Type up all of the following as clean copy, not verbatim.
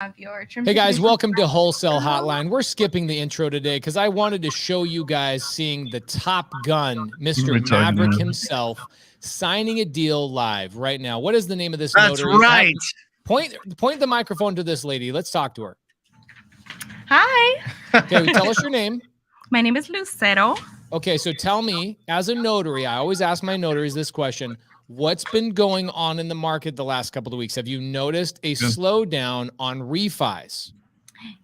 Hey guys, welcome to Wholesale Hotline. We're skipping the intro today because I wanted to show you guys seeing the Top Gun, Mr. Maverick himself, signing a deal live right now. What is the name of this notary? That's right. Point the microphone to this lady. Let's talk to her. Hi. Okay, tell us your name. My name is Lucero. Okay, so tell me, as a notary, I always ask my notaries this question. What's been going on in the market the last couple of weeks? Have you noticed a slowdown on refis?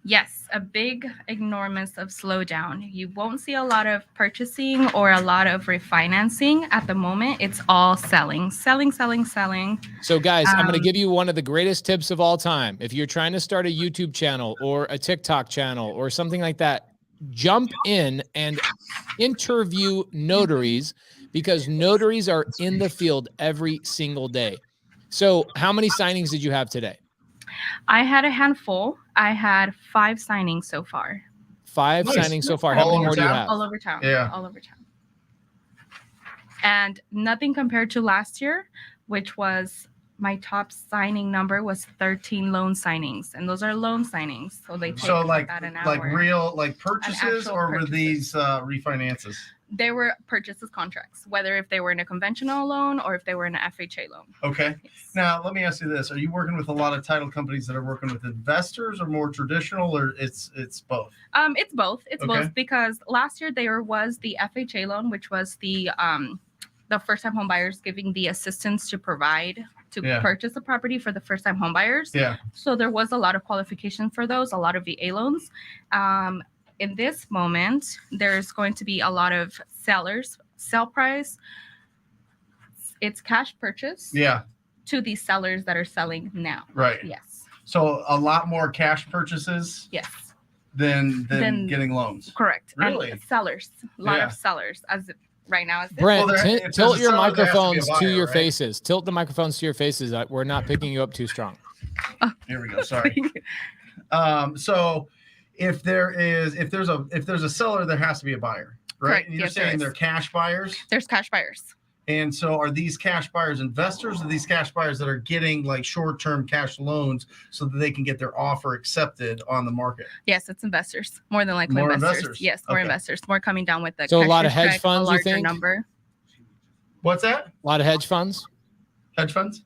Yes, a big enormous of slowdown. You won't see a lot of purchasing or a lot of refinancing at the moment. It's all selling. So guys, I'm going to give you one of the greatest tips of all time. If you're trying to start a YouTube channel or a TikTok channel or something like that, jump in and interview notaries, because notaries are in the field every single day. So how many signings did you have today? I had a handful. I had 5 signings so far. 5 signings so far. How many more do you have? All over town. Yeah. All over town. And nothing compared to last year, which was my top signing number was 13 loan signings. And those are loan signings. So they take about an hour. Like real, like purchases, or were these refinances? They were purchases contracts, whether if they were in a conventional loan or if they were in an FHA loan. Okay. Yes. Now, let me ask you this. Are you working with a lot of title companies that are working with investors, or more traditional, or it's both? It's both. It's both, because last year there was the FHA loan, which was the first-time home buyers giving the assistance to provide to purchase a property for the first-time home buyers. Yeah. So there was a lot of qualification for those, a lot of VA loans. In this moment, there's going to be a lot of sellers. Sell price, it's cash purchase. Yeah. To the sellers that are selling now. Right. Yes. So a lot more cash purchases. Yes. Than getting loans. Correct. Really? And sellers. A lot of sellers as right now. Brent, tilt your microphones to your faces. Tilt the microphones to your faces. We're not picking you up too strong. Here we go. Sorry. So if there's a seller, there has to be a buyer, right? Correct. And you're saying they're cash buyers? There's cash buyers. And so are these cash buyers investors, or these cash buyers that are getting like short-term cash loans so that they can get their offer accepted on the market? Yes, it's investors. More than likely more investors. Yes, more investors. More coming down with the so a lot of hedge funds, you think? Number. What's that? A lot of hedge funds? Hedge funds?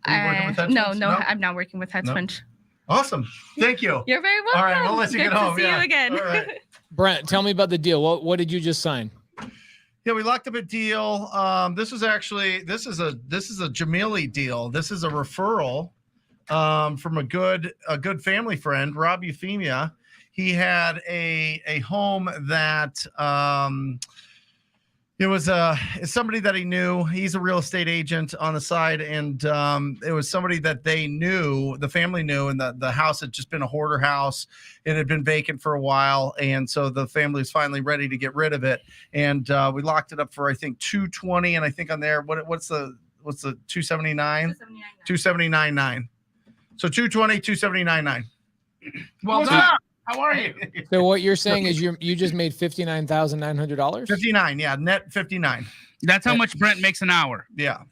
Are you working with hedge funds? No, I'm not working with hedge funds. Awesome. Thank you. You're very welcome. All right, we'll let you get home. Good to see you again. All right. Brent, tell me about the deal. What did you just sign? Yeah, we locked up a deal. This is a Jamili deal. This is a referral from a good family friend, Rob Euphemia. He had a home that it was somebody that he knew. He's a real estate agent on the side, and it was somebody that they knew, the family knew, and the house had just been a hoarder house. It had been vacant for a while, and so the family was finally ready to get rid of it. And we locked it up for, I think, $220, and I think on there, what's the $279? $279.9. So $220, $279.9. Well done. How are you? So what you're saying is you just made $59,900? 59, yeah, net 59. That's how much Brent makes an hour. Yeah,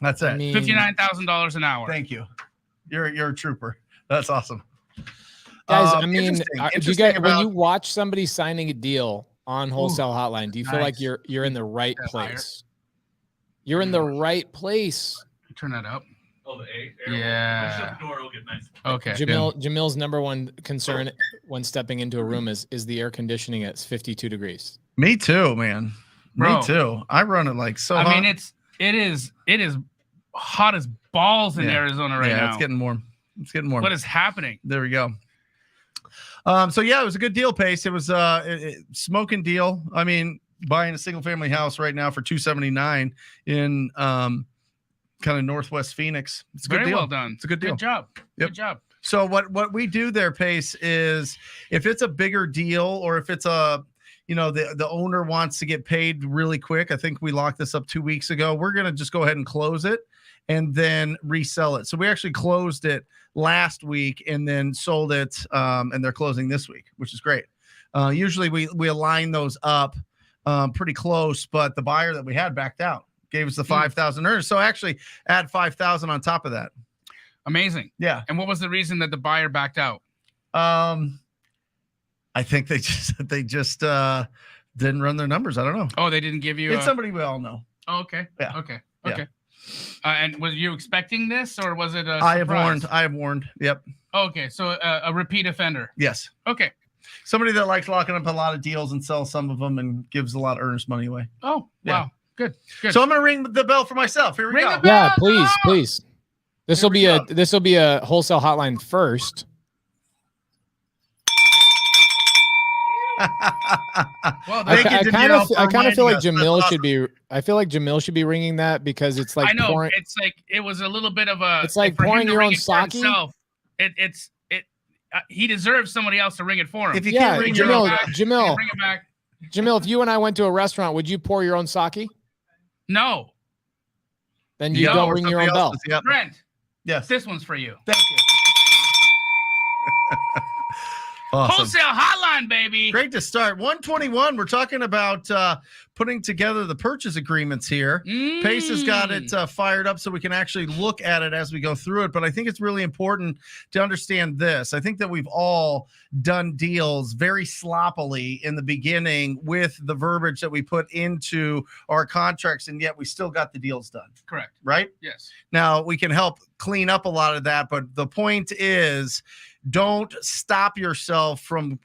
that's it. I mean, $59,000 an hour. Thank you. You're a trooper. That's awesome, guys. I mean, do you get when you watch somebody signing a deal on Wholesale Hotline? Do you feel like you're in the right place? You're in the right place. Turn that up. Oh, the A. Yeah. Shut the door, it'll get nice. Okay. Jamil's number one concern when stepping into a room is the air conditioning at 52 degrees. Me too, man. Bro, me too. I run it like so. I mean, it is hot as balls in Arizona right now. Yeah, it's getting warm. What is happening? There we go. So yeah, it was a good deal, Pace. It was smoking deal. I mean, buying a single family house right now for $279 in kind of Northwest Phoenix. It's a good deal. Very well done. It's a good deal. Good job. Yep. Good job. So what we do there, Pace, is if it's a bigger deal, or if it's the owner wants to get paid really quick. I think we locked this up 2 weeks ago. We're going to just go ahead and close it and then resell it. So we actually closed it last week and then sold it, and they're closing this week, which is great. Usually we align those up pretty close, but the buyer that we had backed out, gave us the 5,000 earners. So actually add 5,000 on top of that. Amazing. Yeah. And what was the reason that the buyer backed out? I think they just didn't run their numbers. I don't know. Oh, they didn't give you. It's somebody we all know. Oh, okay. Yeah. Okay. Yeah. Okay. And was you expecting this, or was it a surprise? I have warned. Yep. Okay, so a repeat offender. Yes. Okay. Somebody that likes locking up a lot of deals and sells some of them and gives a lot of earnest money away. Oh, Yeah. wow. Good. Good. So I'm gonna ring the bell for myself. Here we Ring go. the bell. Yeah, please. This will Here be a wholesale hotline first. Well, Thank you, Jamil, for I kind of feel like reminding us. Jamil That's should be. I feel like Jamil should be ringing that because it's like I know pouring. it's like it was a little bit of a. It's like for him pouring to your ring own it for sake. himself, he deserves somebody else to ring it for him. If you Yeah, can't ring Jamil, your Jamil, Bring it back. Jamil. If you and I went to a restaurant, would you pour your own sake? No, Then you Yeah, don't or ring your somebody own bell. else's. Yep. Brent, Yes. this one's for you. Thank you. Awesome. Wholesale hotline, baby. Great to start. 121. We're talking about putting together the purchase agreements here. Pace has got it fired up so we can actually look at it as we go through it. But I think it's really important to understand this. I think that we've all done deals very sloppily in the beginning with the verbiage that we put into our contracts, and yet we still got the deals done. Correct. Right? Yes. Now, we can help clean up a lot of that, but the point is don't stop yourself from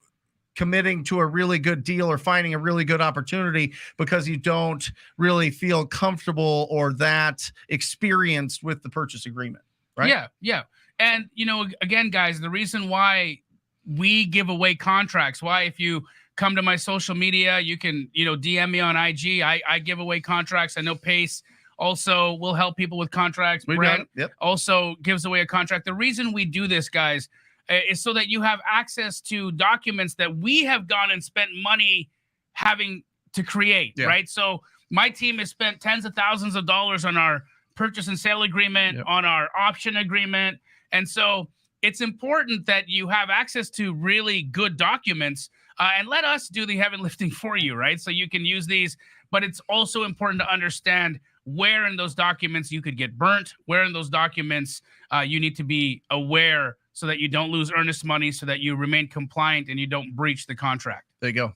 committing to a really good deal or finding a really good opportunity because you don't really feel comfortable or that experienced with the purchase agreement, right? Yeah, yeah. And, again, guys, the reason why we give away contracts, why if you come to my social media, you can, DM me on IG. I give away contracts. I know Pace also will help people with contracts. Brent also gives away a contract. The reason we do this, guys, is so that you have access to documents that we have gone and spent money having to create, right? So my team has spent tens of thousands of dollars on our purchase and sale agreement, on our option agreement. And so it's important that you have access to really good documents and let us do the heavy lifting for you, right? So you can use these, but it's also important to understand where in those documents you could get burnt, where in those documents you need to be aware so that you don't lose earnest money, so that you remain compliant and you don't breach the contract. There you go.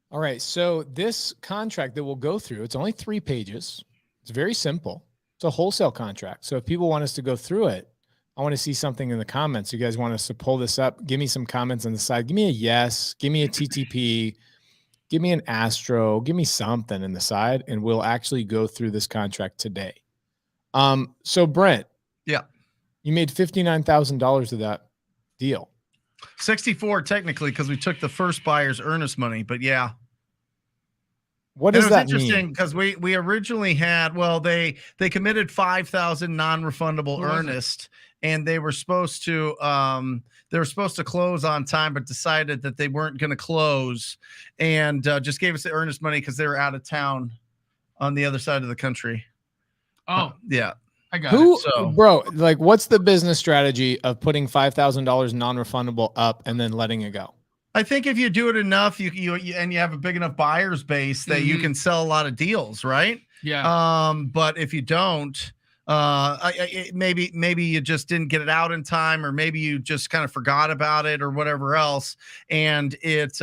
All right. So this contract that we'll go through, it's only 3 pages. It's very simple. It's a wholesale contract. So if people want us to go through it, I want to see something in the comments. You guys want us to pull this up? Give me some comments on the side. Give me a yes. Give me a TTP. Give me an Astro. Give me something in the side, and we'll actually go through this contract today. So Brent. Yeah. You made $59,000 of that deal. 64 technically because we took the first buyer's earnest money, but yeah. What does that mean? It's interesting because we originally had, they committed 5,000 non-refundable earnest, and they were supposed to close on time, but decided that they weren't going to close, and just gave us the earnest money because they were out of town on the other side of the country. Oh, yeah. I got it. So, bro, like, what's the business strategy of putting $5,000 non-refundable up and then letting it go? I think if you do it enough, you and you have a big enough buyer's base that you can sell a lot of deals, right? Yeah. But if you don't, maybe you just didn't get it out in time, or maybe you just kind of forgot about it or whatever else, and it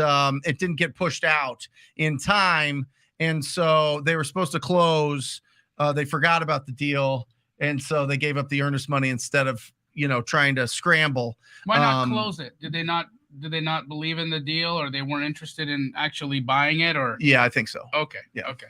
didn't get pushed out in time, and so they were supposed to close. They forgot about the deal, and so they gave up the earnest money instead of trying to scramble. Why not close it? Did they not believe in the deal, or they weren't interested in actually buying it? Or yeah, I think so. Okay. Yeah. Okay.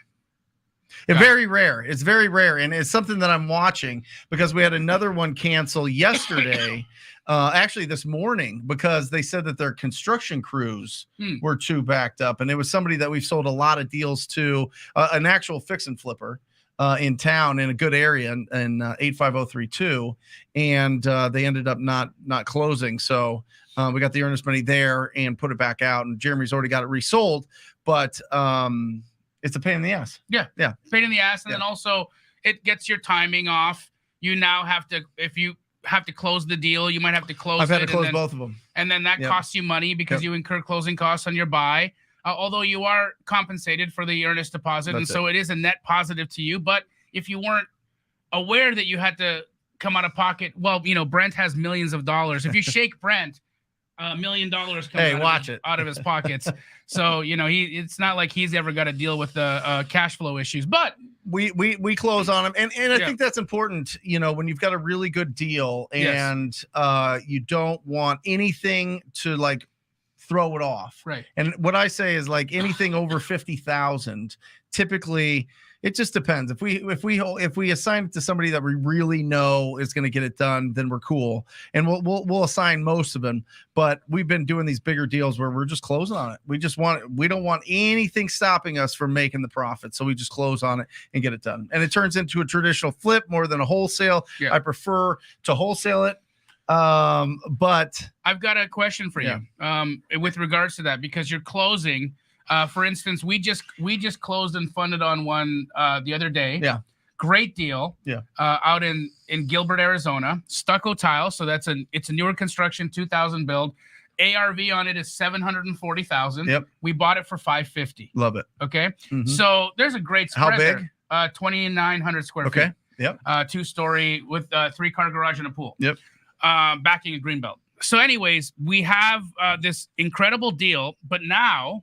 It's very rare. It's very rare. And it's something that I'm watching because we had another one cancel yesterday, actually this morning, because they said that their construction crews were too backed up. And it was somebody that we've sold a lot of deals to, an actual fix and flipper in town in a good area in 85032. And they ended up not closing. So we got the earnest money there and put it back out. And Jeremy's already got it resold. But it's a pain in the ass. Yeah. Pain in the ass. And then also it gets your timing off. You now have to, if you have to close the deal, you might have to close it. I've had to close both of them. And then that costs you money because you incur closing costs on your buy. Although you are compensated for the earnest deposit. So it is a net positive to you. But if you weren't aware that you had to come out of pocket. Well, Brent has millions of dollars. If you shake Brent, $1 million comes out of his pockets. So, it's not like he's ever got to deal with the cash flow issues, but we close on him. And I think that's important, when you've got a really good deal and you don't want anything to like throw it off. Right. And what I say is like anything over 50,000, typically it just depends. If we assign it to somebody that we really know is going to get it done, then we're cool. And we'll assign most of them. But we've been doing these bigger deals where we're just closing on it. We don't want anything stopping us from making the profit. So we just close on it and get it done. And it turns into a traditional flip more than a wholesale. Yeah. I prefer to wholesale it. But I've got a question for you with regards to that, because you're closing. For instance, we just closed and funded on one the other day. Yeah. Great deal. Yeah. Out in Gilbert, Arizona. Stucco tile. So it's a newer construction, 2000 build. ARV on it is $740,000. Yep. We bought it for $550. Love it. Okay. Mm-hmm. So there's a great spread. How big? There. 2,900 square feet. Okay. Yep. 2-story with 3-car garage and a pool. Yep. Backing a greenbelt. So anyways, we have this incredible deal, but now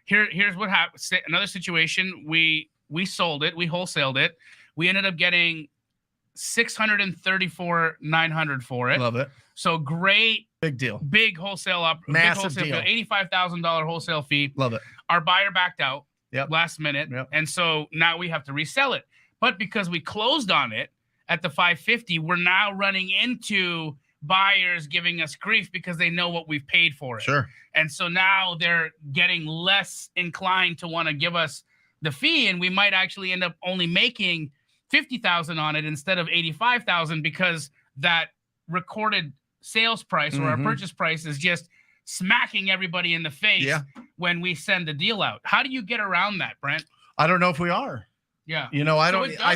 here's what happened. Another situation. We sold it. We wholesaled it. We ended up getting $634,900 for it. Love it. So great. Big deal. Big wholesale Massive deal. $85,000 wholesale fee. Love it. Our buyer backed out last minute. Yep. And so now we have to resell it. But because we closed on it at the $550, we're now running into buyers giving us grief because they know what we've paid for it. Sure. And so now they're getting less inclined to want to give us the fee, and we might actually end up only making $50,000 on it instead of $85,000 because that recorded sales price or our purchase price is just smacking everybody in the face when we send the deal out. How do you get around that, Brent? I don't know if we are. Yeah. I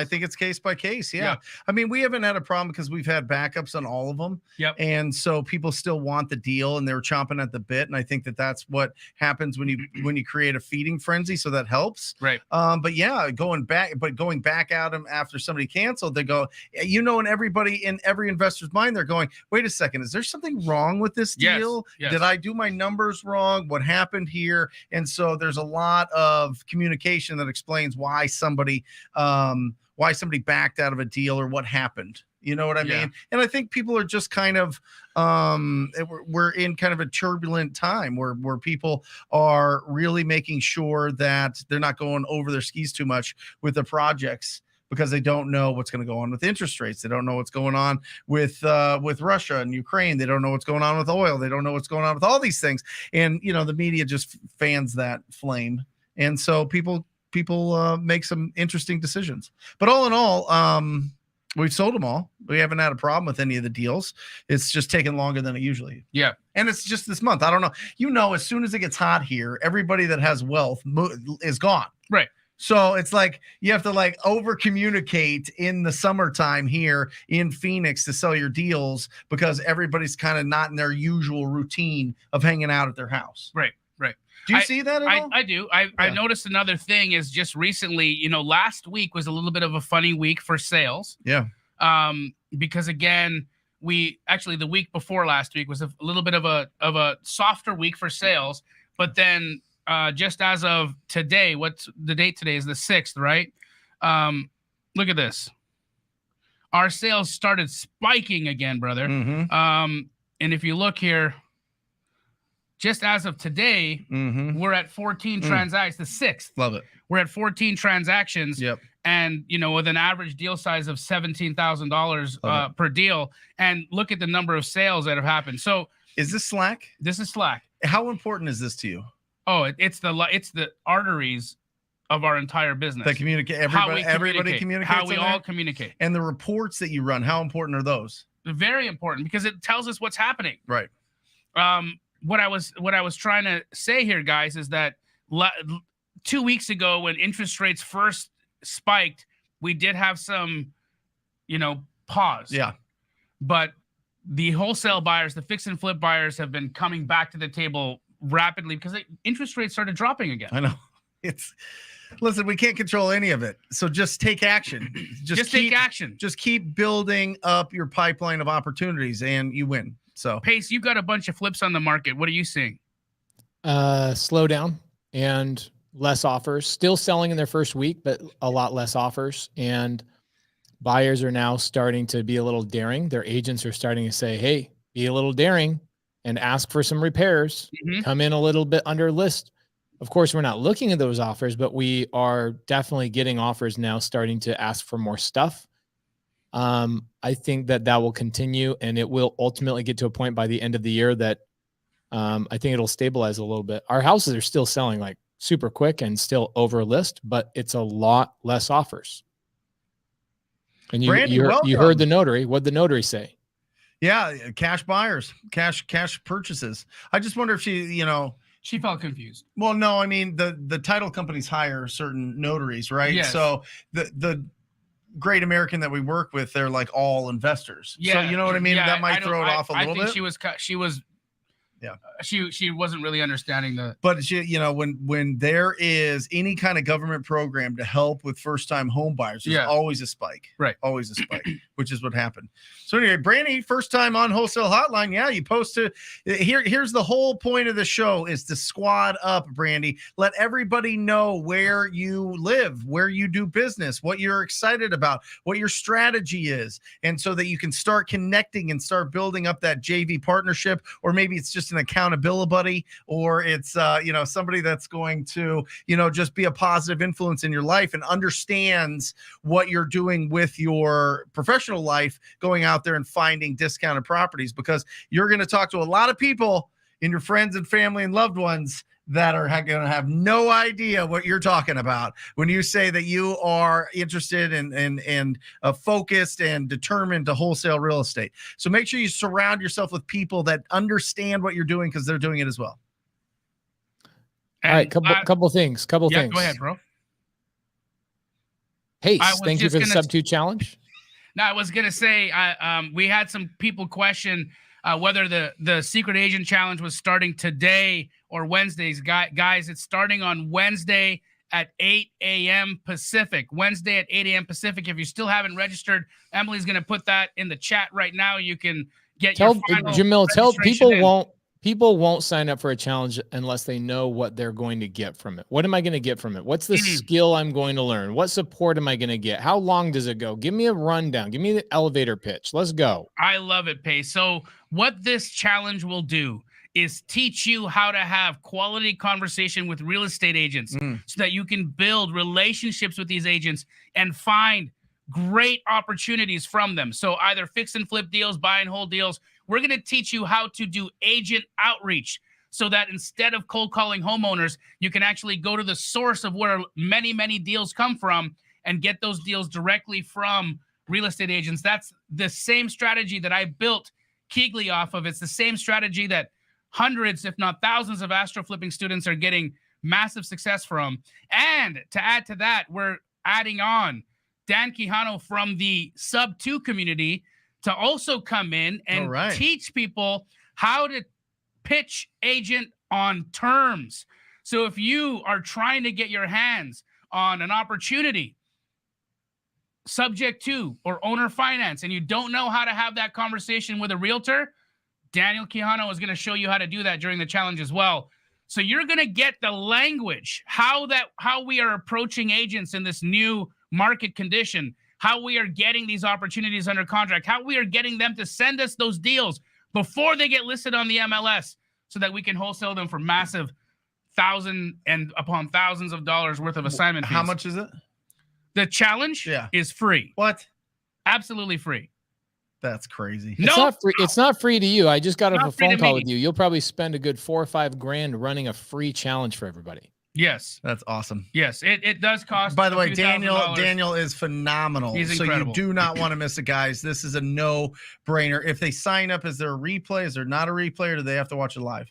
think it's case by case. Yeah. I mean, we haven't had a problem because we've had backups on all of them. Yep. And so people still want the deal and they're chomping at the bit. And I think that's what happens when you create a feeding frenzy. So that helps. Right. But yeah, going back at them after somebody canceled, they go, and everybody in every investor's mind, they're going, wait a second, is there something wrong with this deal? Yes. Did I do my numbers wrong? What happened here? And so there's a lot of communication that explains why somebody backed out of a deal or what happened. You know what I mean? And I think people are just kind of we're in kind of a turbulent time where people are really making sure that they're not going over their skis too much with the projects because they don't know what's going to go on with interest rates. They don't know what's going on with Russia and Ukraine. They don't know what's going on with oil. They don't know what's going on with all these things. And the media just fans that flame. And so people make some interesting decisions. But all in all, we've sold them all. We haven't had a problem with any of the deals. It's just taken longer than it usually. Yeah. And it's just this month. I don't know. As soon as it gets hot here, everybody that has wealth is gone. Right. So it's like you have to over communicate in the summertime here in Phoenix to sell your deals because everybody's kind of not in their usual routine of hanging out at their house. Right. Right. Do you see that at all? I do. I noticed another thing is just recently, last week was a little bit of a funny week for sales. Yeah. Because again, the week before last week was a little bit of a softer week for sales, but then just as of today, what's the date today is the 6th, right? Look at this. Our sales started spiking again, brother. Mm-hmm. And if you look here, just as of today, we're at 14 transactions, the 6th. Love it. We're at 14 transactions. Yep. And, with an average deal size of $17,000 per deal. And look at the number of sales that have happened. So is this Slack? This is Slack. How important is this to you? Oh, it's the arteries of our entire business. That communicate. Everybody communicates. How we all communicate. And the reports that you run, how important are those? They're very important because it tells us what's happening. Right. What I was trying to say here, guys, is that 2 weeks ago when interest rates first spiked, we did have some, pause. Yeah. But the wholesale buyers, the fix and flip buyers have been coming back to the table rapidly because interest rates started dropping again. I know. It's listen, we can't control any of it. So just take action. Take action. Just keep building up your pipeline of opportunities and you win. So Pace, you got a bunch of flips on the market. What are you seeing? Slow down and less offers. Still selling in their first week, but a lot less offers. And buyers are now starting to be a little daring. Their agents are starting to say, hey, be a little daring and ask for some repairs. Come in a little bit under list. Of course, we're not looking at those offers, but we are definitely getting offers now starting to ask for more stuff. I think that will continue, and it will ultimately get to a point by the end of the year that I think it'll stabilize a little bit. Our houses are still selling like super quick and still over list, but it's a lot less offers. And you heard the notary. What'd the notary say? Yeah, cash buyers, cash purchases. I just wonder if she felt confused. Well, no, I mean the title companies hire certain notaries, right? Yes. So the Great American that we work with, they're like all investors. Yeah. So you know what I mean? That might throw it off a little bit. She was Yeah. She wasn't really understanding the. But when there is any kind of government program to help with first-time home buyers, there's always a spike. Right. Always a spike, which is what happened. So anyway, Brandy, first time on Wholesale Hotline. Yeah, you posted here's the whole point of the show is to squad up, Brandy. Let everybody know where you live, where you do business, what you're excited about, what your strategy is. And so that you can start connecting and start building up that JV partnership, or maybe it's just an accountability buddy, or it's somebody that's going to just be a positive influence in your life and understands what you're doing with your professional life, going out there and finding discounted properties, because you're going to talk to a lot of people in your friends and family and loved ones that are going to have no idea what you're talking about when you say that you are interested and focused and determined to wholesale real estate. So make sure you surround yourself with people that understand what you're doing, because they're doing it as well. All right, couple things. Go ahead, bro. Hey, thank you for the sub 2 challenge. No, I was gonna say, we had some people question whether the secret agent challenge was starting today or Wednesdays. Guys, it's starting on Wednesday at 8 a.m. Pacific. Wednesday at 8 a.m. Pacific. If you still haven't registered, Emily's gonna put that in the chat right now. You can get your final Jamil. Tell people in. People won't sign up for a challenge unless they know what they're going to get from it. What am I going to get from it? What's the skill I'm going to learn? What support am I going to get? How long does it go? Give me a rundown. Give me the elevator pitch. Let's go. I love it, Pace. So what this challenge will do is teach you how to have quality conversation with real estate agents so that you can build relationships with these agents and find great opportunities from them. So either fix and flip deals, buy and hold deals. We're going to teach you how to do agent outreach so that instead of cold calling homeowners, you can actually go to the source of where many, many deals come from and get those deals directly from real estate agents. That's the same strategy that I built Keegley off of. It's the same strategy that hundreds, if not thousands, of astro flipping students are getting massive success from. And to add to that, we're adding on Dan Quijano from the sub 2 community to also come in and teach people how to pitch agent on terms. So if you are trying to get your hands on an opportunity subject to or owner finance, and you don't know how to have that conversation with a realtor, Daniel Quijano is going to show you how to do that during the challenge as well. So you're going to get the language, how we are approaching agents in this new market condition, how we are getting these opportunities under contract, how we are getting them to send us those deals before they get listed on the MLS so that we can wholesale them for massive thousands and upon thousands of dollars worth of assignment fees. How much is it? The challenge is free. What? Absolutely free. That's crazy. It's not free. It's not free to you. I just got off a phone call with you. You'll probably spend a good $4 or $5 grand running a free challenge for everybody. Yes. That's awesome. Yes. It does cost. By the way, Daniel is phenomenal. He's So incredible. you do not want to miss it, guys. This is a no-brainer. If they sign up, is there a replay? Is there not a replay, or do they have to watch it live?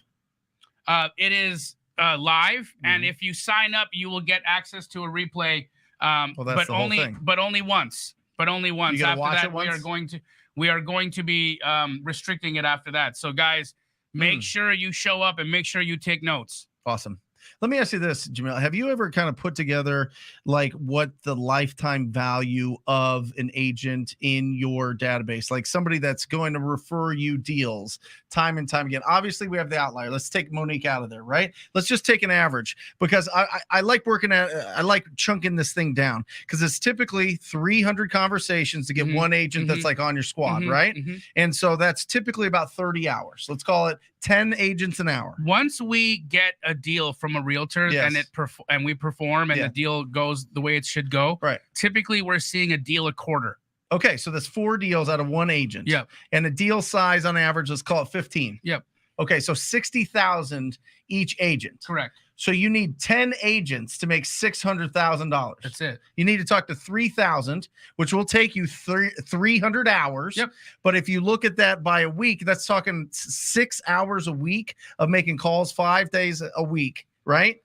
It is live, and if you sign up, you will get access to a replay. But only once. But only once. You gotta after watch that, it once? we are going to be restricting it after that. So guys, make sure you show up and make sure you take notes. Awesome. Let me ask you this, Jamil. Have you ever kind of put together like what the lifetime value of an agent in your database, like somebody that's going to refer you deals time and time again? Obviously, we have the outlier. Let's take Monique out of there, right? Let's just take an average, because I like I like chunking this thing down, because it's typically 300 conversations to get one agent that's like on your squad, right? And so that's typically about 30 hours. Let's call it 10 agents an hour. Once we get a deal from a realtor and we perform and the deal goes the way it should go, right? Typically, we're seeing a deal a quarter. Okay, so that's 4 deals out of one agent. Yep. And the deal size on average, let's call it 15. Yep. Okay, so 60,000 each agent. Correct. So you need 10 agents to make $600,000. That's it. You need to talk to 3,000, which will take you 300 hours. Yep. But if you look at that by a week, that's talking 6 hours a week of making calls 5 days a week, right?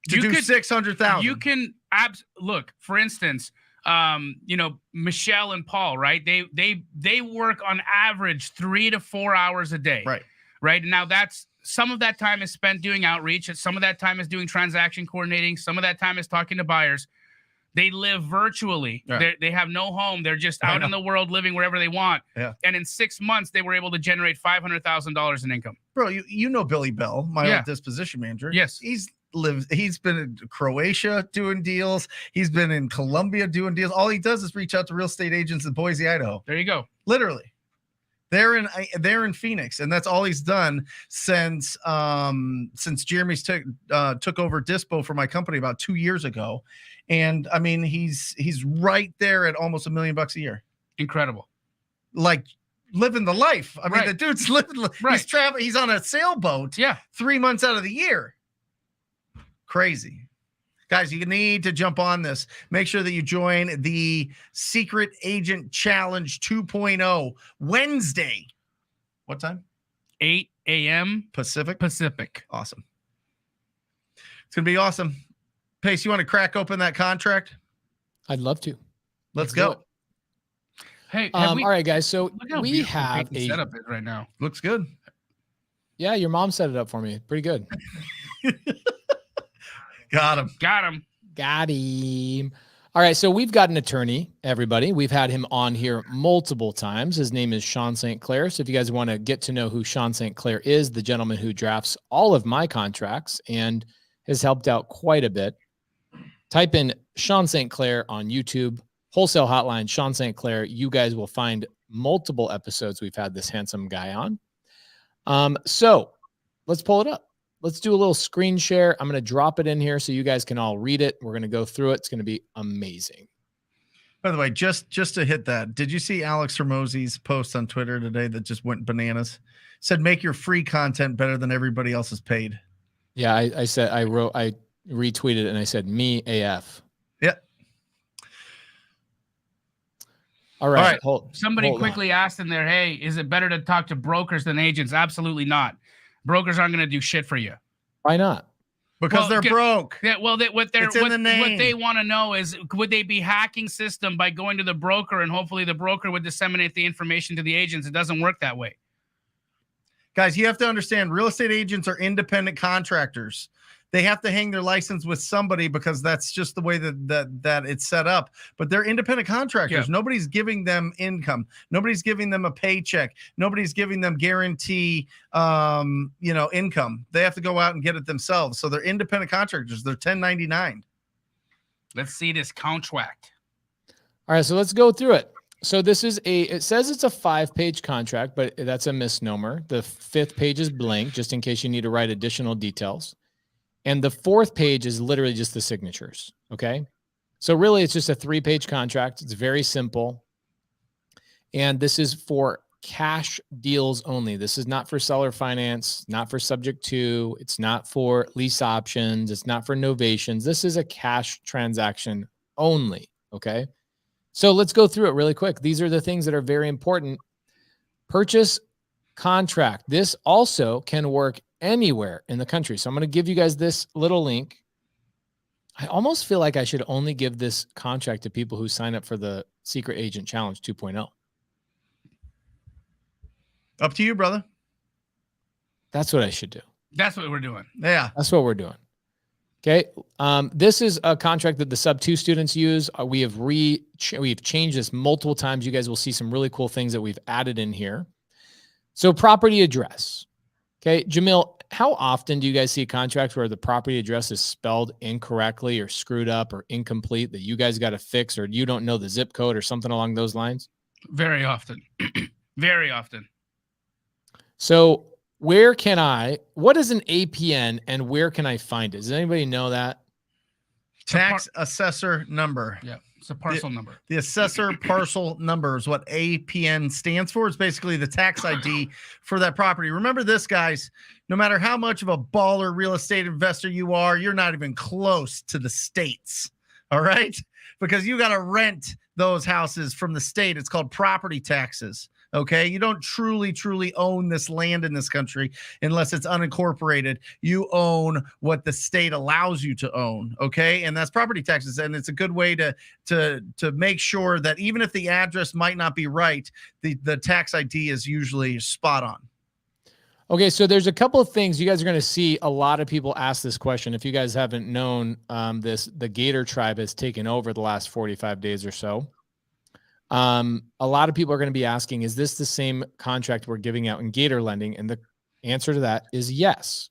To do 600,000. You can look, for instance, Michelle and Paul, right? They work on average 3 to 4 hours a day. Right. Right. Now that's some of that time is spent doing outreach. Some of that time is doing transaction coordinating. Some of that time is talking to buyers. They live virtually. Yeah. They have no home. They're just out in the world living wherever they want. Yeah. And in 6 months, they were able to generate $500,000 in income. Bro, you know Billy Bell, my old disposition manager. Yes. He's been in Croatia doing deals. He's been in Colombia doing deals. All he does is reach out to real estate agents in Boise, Idaho. There you go. Literally. They're in Phoenix, and that's all he's done since Jeremy's took over Dispo for my company about 2 years ago. And I mean, he's right there at almost $1 million a year. Incredible. Like living the life. I mean, the dude's living. He's traveling. He's on a sailboat. 3 months out of the year. Crazy. Guys, you need to jump on this. Make sure that you join the Secret Agent Challenge 2.0 Wednesday. What time? 8 a.m. Pacific. Awesome. It's going to be awesome. Pace, you want to crack open that contract? I'd love to. Let's go. Hey, all right, guys. So we have a setup it right now. Looks good. Yeah, your mom set it up for me. Pretty good. Got him. All right, so we've got an attorney, everybody. We've had him on here multiple times. His name is Sean St. Clair. So if you guys want to get to know who Sean St. Clair is, the gentleman who drafts all of my contracts and has helped out quite a bit, type in Sean St. Clair on YouTube, Wholesale Hotline, Sean St. Clair. You guys will find multiple episodes we've had this handsome guy on. So let's pull it up. Let's do a little screen share. I'm going to drop it in here so you guys can all read it. We're going to go through it. It's going to be amazing. By the way, just to hit that, did you see Alex Hermosi's post on Twitter today that just went bananas? Said, make your free content better than everybody else's paid. Yeah, I retweeted and I said, me AF. Yep. All right. Somebody quickly asked in there, hey, is it better to talk to brokers than agents? Absolutely not. Brokers aren't going to do shit for you. Why not? Because they're broke. Yeah, what they want to know is, would they be hacking system by going to the broker and hopefully the broker would disseminate the information to the agents? It doesn't work that way. Guys, you have to understand, real estate agents are independent contractors. They have to hang their license with somebody because that's just the way that it's set up. But they're independent contractors. Yeah. Nobody's giving them income. Nobody's giving them a paycheck. Nobody's giving them guarantee, income. They have to go out and get it themselves. So they're independent contractors. They're 1099. Let's see this contract. All right, so let's go through it. So this is it says it's a 5-page contract, but that's a misnomer. The 5th page is blank, just in case you need to write additional details. And the 4th page is literally just the signatures, okay? So really, it's just a 3-page contract. It's very simple. And this is for cash deals only. This is not for seller finance, not for subject to. It's not for lease options. It's not for novations. This is a cash transaction only, okay? So let's go through it really quick. These are the things that are very important. Purchase contract. This also can work anywhere in the country. So I'm going to give you guys this little link. I almost feel like I should only give this contract to people who sign up for the Secret Agent Challenge 2.0. Up to you, brother. That's what I should do. That's what we're doing. Yeah. That's what we're doing. Okay. This is a contract that the sub 2 students use. We've changed this multiple times. You guys will see some really cool things that we've added in here. So property address. Okay. Jamil, how often do you guys see a contract where the property address is spelled incorrectly or screwed up or incomplete that you guys got to fix, or you don't know the zip code or something along those lines? Very often. Very often. So what is an APN and where can I find it? Does anybody know that? Tax assessor number. Yeah. It's a parcel number. The assessor parcel number is what APN stands for. It's basically the tax ID for that property. Remember this, guys, no matter how much of a baller real estate investor you are, you're not even close to the states. All right. Because you got to rent those houses from the state. It's called property taxes. Okay. You don't truly own this land in this country unless it's unincorporated. You own what the state allows you to own. Okay. And that's property taxes. And it's a good way to make sure that even if the address might not be right, the tax ID is usually spot on. Okay, so there's a couple of things you guys are going to see. A lot of people ask this question. If you guys haven't known the Gator tribe has taken over the last 45 days or so. A lot of people are going to be asking, is this the same contract we're giving out in Gator lending? And the answer to that is yes.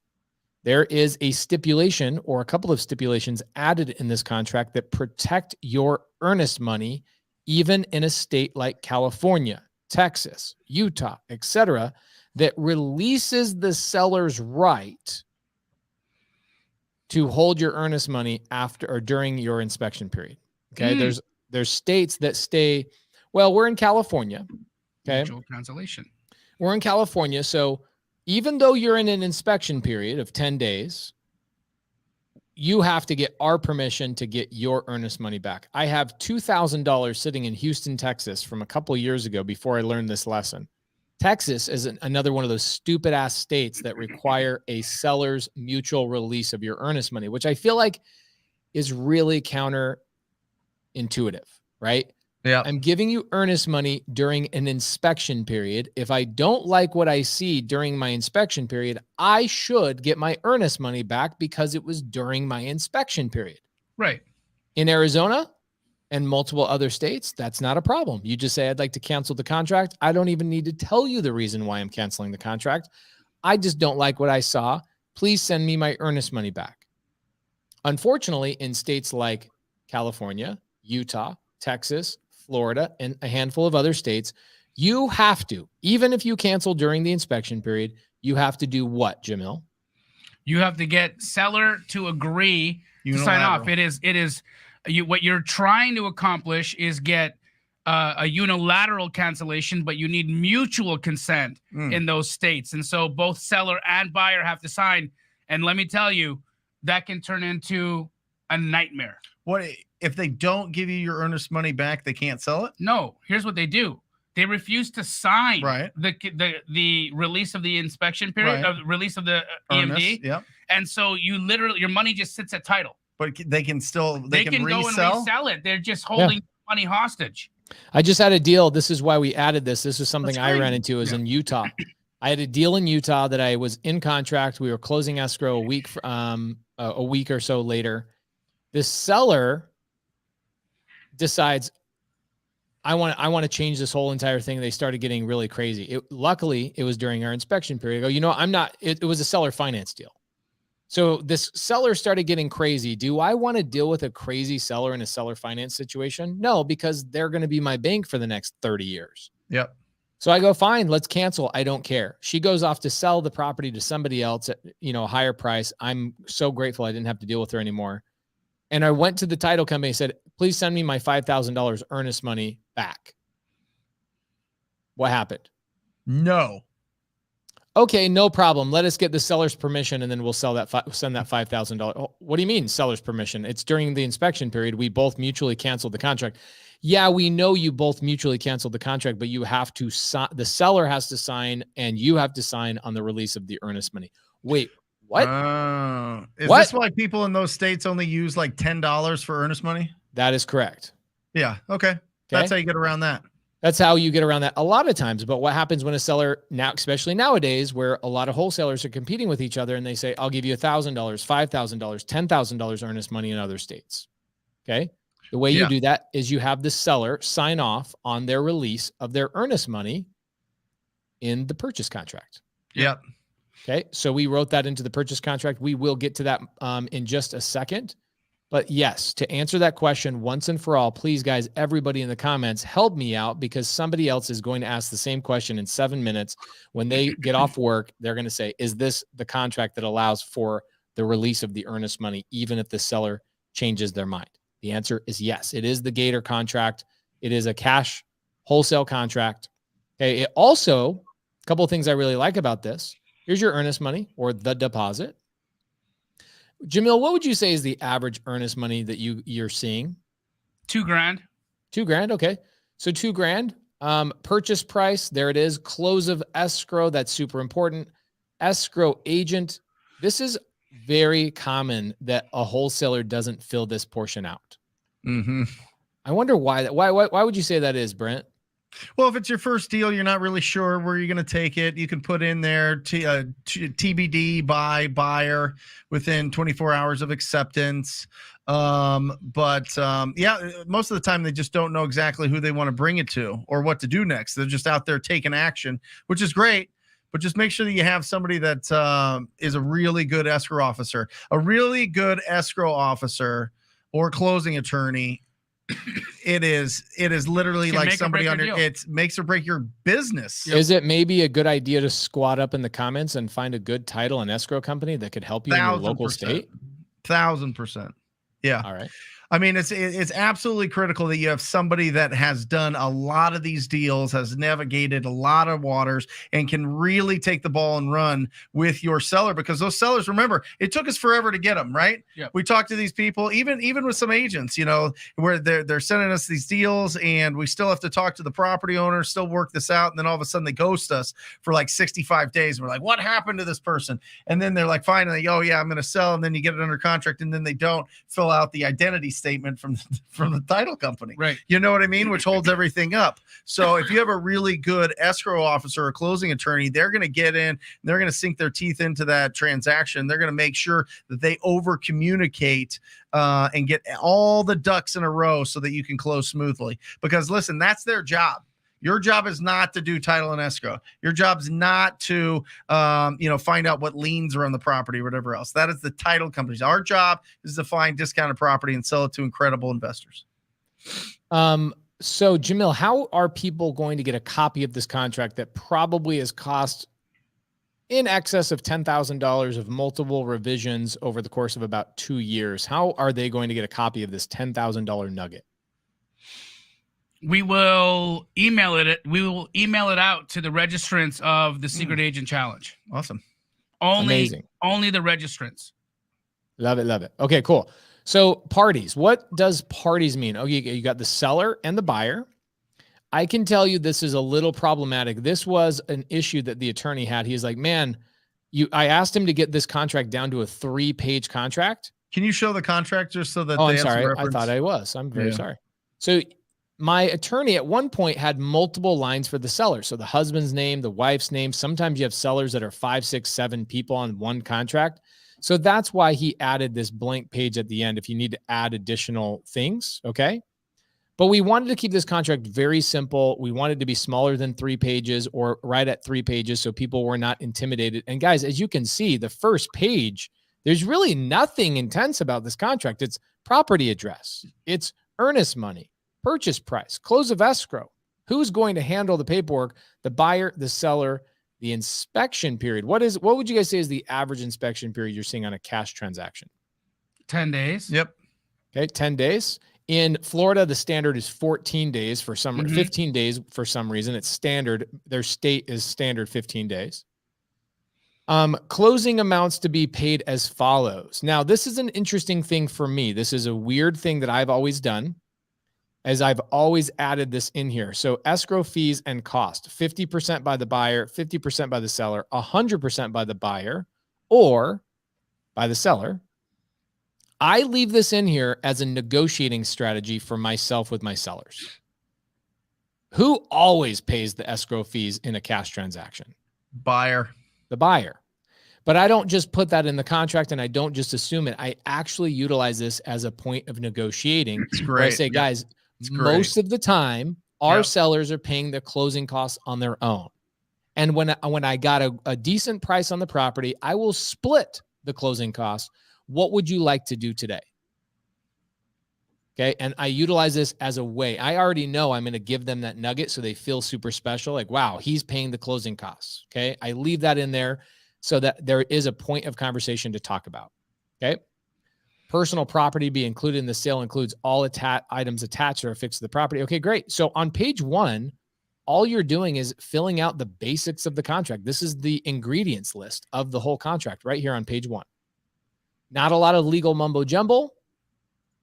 There is a stipulation or a couple of stipulations added in this contract that protect your earnest money, even in a state like California, Texas, Utah, etc., that releases the seller's right to hold your earnest money after or during your inspection period. Okay. There's states that stay, well, we're in California. Okay. Mutual cancellation. We're in California. So even though you're in an inspection period of 10 days, you have to get our permission to get your earnest money back. I have $2,000 sitting in Houston, Texas from a couple of years ago before I learned this lesson. Texas is another one of those stupid ass states that require a seller's mutual release of your earnest money, which I feel like is really counterintuitive, right? Yeah. I'm giving you earnest money during an inspection period. If I don't like what I see during my inspection period, I should get my earnest money back because it was during my inspection period. Right. In Arizona and multiple other states, that's not a problem. You just say, I'd like to cancel the contract. I don't even need to tell you the reason why I'm canceling the contract. I just don't like what I saw. Please send me my earnest money back. Unfortunately, in states like California, Utah, Texas, Florida, and a handful of other states, you have to, even if you cancel during the inspection period, you have to do what, Jamil? You have to get seller to agree to sign off. It is what you're trying to accomplish is get a unilateral cancellation, but you need mutual consent in those states. And so both seller and buyer have to sign. And let me tell you, that can turn into a nightmare. What if they don't give you your earnest money back? They can't sell it? No, here's what they do. They refuse to sign the release of the inspection period, release of the EMD. Yep. And so you literally, your money just sits at title. But they can still, they can go and resell it. They're just holding money hostage. I just had a deal. This is why we added this. This is something I ran into in Utah. I had a deal in Utah that I was in contract. We were closing escrow a week or so later. The seller decides, I want to change this whole entire thing. They started getting really crazy. Luckily, it was during our inspection period. I go, it was a seller finance deal. So this seller started getting crazy. Do I want to deal with a crazy seller in a seller finance situation? No, because they're going to be my bank for the next 30 years. Yep. So I go, fine, let's cancel. I don't care. She goes off to sell the property to somebody else at, a higher price. I'm so grateful I didn't have to deal with her anymore. And I went to the title company and said, please send me my $5,000 earnest money back. What happened? No. Okay, no problem. Let us get the seller's permission, and then we'll send that $5,000. Oh, what do you mean seller's permission? It's during the inspection period. We both mutually canceled the contract. Yeah, we know you both mutually canceled the contract, but you have to sign. The seller has to sign, and you have to sign on the release of the earnest money. Wait, what? Is this why people in those states only use like $10 for earnest money? That is correct. Yeah. Okay. That's how you get around that. That's how you get around that a lot of times. But what happens when a seller now, especially nowadays, where a lot of wholesalers are competing with each other and they say, I'll give you $1,000, $5,000, $10,000 earnest money in other states. Okay. The way you do that is you have the seller sign off on their release of their earnest money in the purchase contract. Yep. Okay. So we wrote that into the purchase contract. We will get to that in just a second. But yes, to answer that question once and for all, please, guys, everybody in the comments, help me out, because somebody else is going to ask the same question in 7 minutes. When they get off work, they're going to say, is this the contract that allows for the release of the earnest money, even if the seller changes their mind? The answer is yes. It is the Gator contract. It is a cash wholesale contract. Okay. It also, a couple of things I really like about this. Here's your earnest money, or the deposit. Jamil, what would you say is the average earnest money that you're seeing? $2,000. $2,000. Okay. So $2,000. Purchase price. There it is. Close of escrow. That's super important. Escrow agent. This is very common that a wholesaler doesn't fill this portion out. Mm-hmm. I wonder why. Why would you say that is, Brent? Well, if it's your first deal, you're not really sure where you're going to take it. You can put in there TBD by buyer within 24 hours of acceptance. Yeah, most of the time they just don't know exactly who they want to bring it to or what to do next. They're just out there taking action, which is great. But just make sure that you have somebody that is a really good escrow officer. A really good escrow officer or closing attorney, it is literally like somebody on your, it makes or break your business. Is it maybe a good idea to squat up in the comments and find a good title and escrow company that could help you in your local state? 1,000%. Yeah. All right. I mean, it's absolutely critical that you have somebody that has done a lot of these deals, has navigated a lot of waters, and can really take the ball and run with your seller, because those sellers, remember, it took us forever to get them, right? Yep. We talked to these people, even with some agents, you know, where they're sending us these deals and we still have to talk to the property owner, still work this out. And then all of a sudden they ghost us for like 65 days. And we're like, what happened to this person? And then they're like, finally, oh yeah, I'm going to sell. And then you get it under contract, and then they don't fill out the identity statement from the title company, right? You know what I mean? Which holds everything up. So if you have a really good escrow officer or closing attorney, they're going to get in, they're going to sink their teeth into that transaction. They're going to make sure that they over communicate and get all the ducks in a row so that you can close smoothly. Because listen, that's their job. Your job is not to do title and escrow. Your job's not to, find out what liens are on the property or whatever else. That is the title companies. Our job is to find discounted property and sell it to incredible investors. So Jamil, how are people going to get a copy of this contract that probably has cost in excess of $10,000 of multiple revisions over the course of about 2 years? How are they going to get a copy of this $10,000 nugget? We will email it. We will email it out to the registrants of the Secret Agent Challenge. Awesome. Only the registrants. Love it. Love it. Okay, cool. So parties, what does parties mean? Okay, you got the seller and the buyer. I can tell you this is a little problematic. This was an issue that the attorney had. He's like, man, I asked him to get this contract down to a 3-page contract. Can you show the contract just so that I'm sorry. I thought I was. I'm very sorry. So my attorney at one point had multiple lines for the seller. So the husband's name, the wife's name. Sometimes you have sellers that are 5, 6, 7 people on one contract. So that's why he added this blank page at the end if you need to add additional things. Okay. But we wanted to keep this contract very simple. We wanted to be smaller than 3 pages or right at 3 pages so people were not intimidated. And guys, as you can see, the first page, there's really nothing intense about this contract. It's property address. It's earnest money. Purchase price, close of escrow, who's going to handle the paperwork, the buyer, the seller, the inspection period. What would you guys say is the average inspection period you're seeing on a cash transaction? 10 days. Yep. Okay, 10 days. In Florida, the standard is 14 days for some, 15 days for some reason. It's standard. Their state is standard 15 days. Closing amounts to be paid as follows. Now, this is an interesting thing for me. This is a weird thing that I've always done. As I've always added this in here. So escrow fees and cost, 50% by the buyer, 50% by the seller, 100% by the buyer or by the seller. I leave this in here as a negotiating strategy for myself with my sellers. Who always pays the escrow fees in a cash transaction? Buyer. The buyer. But I don't just put that in the contract and I don't just assume it. I actually utilize this as a point of negotiating. It's where I great. say, guys, It's most great. of the time, our Yep. sellers are paying their closing costs on their own. And when I got a decent price on the property, I will split the closing costs. What would you like to do today? Okay. And I utilize this as a way. I already know I'm going to give them that nugget so they feel super special. Like, wow, he's paying the closing costs. Okay. I leave that in there so that there is a point of conversation to talk about. Okay. Personal property be included in the sale includes all items attached or affixed to the property. Okay, great. So on page 1, all you're doing is filling out the basics of the contract. This is the ingredients list of the whole contract right here on page 1. Not a lot of legal mumbo jumbo.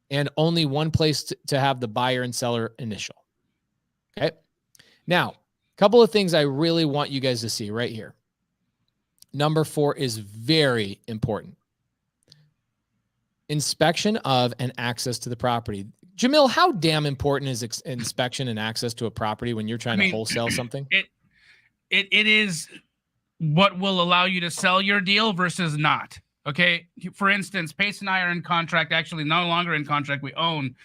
And only one place to have the buyer and seller initial. Okay. Now, a couple of things I really want you guys to see right here. Number 4 is very important. Inspection of and access to the property. Jamil, how damn important is inspection and access to a property when you're trying to wholesale something? It is what will allow you to sell your deal versus not. Okay. For instance, Pace and I are in contract, actually no longer in contract. We own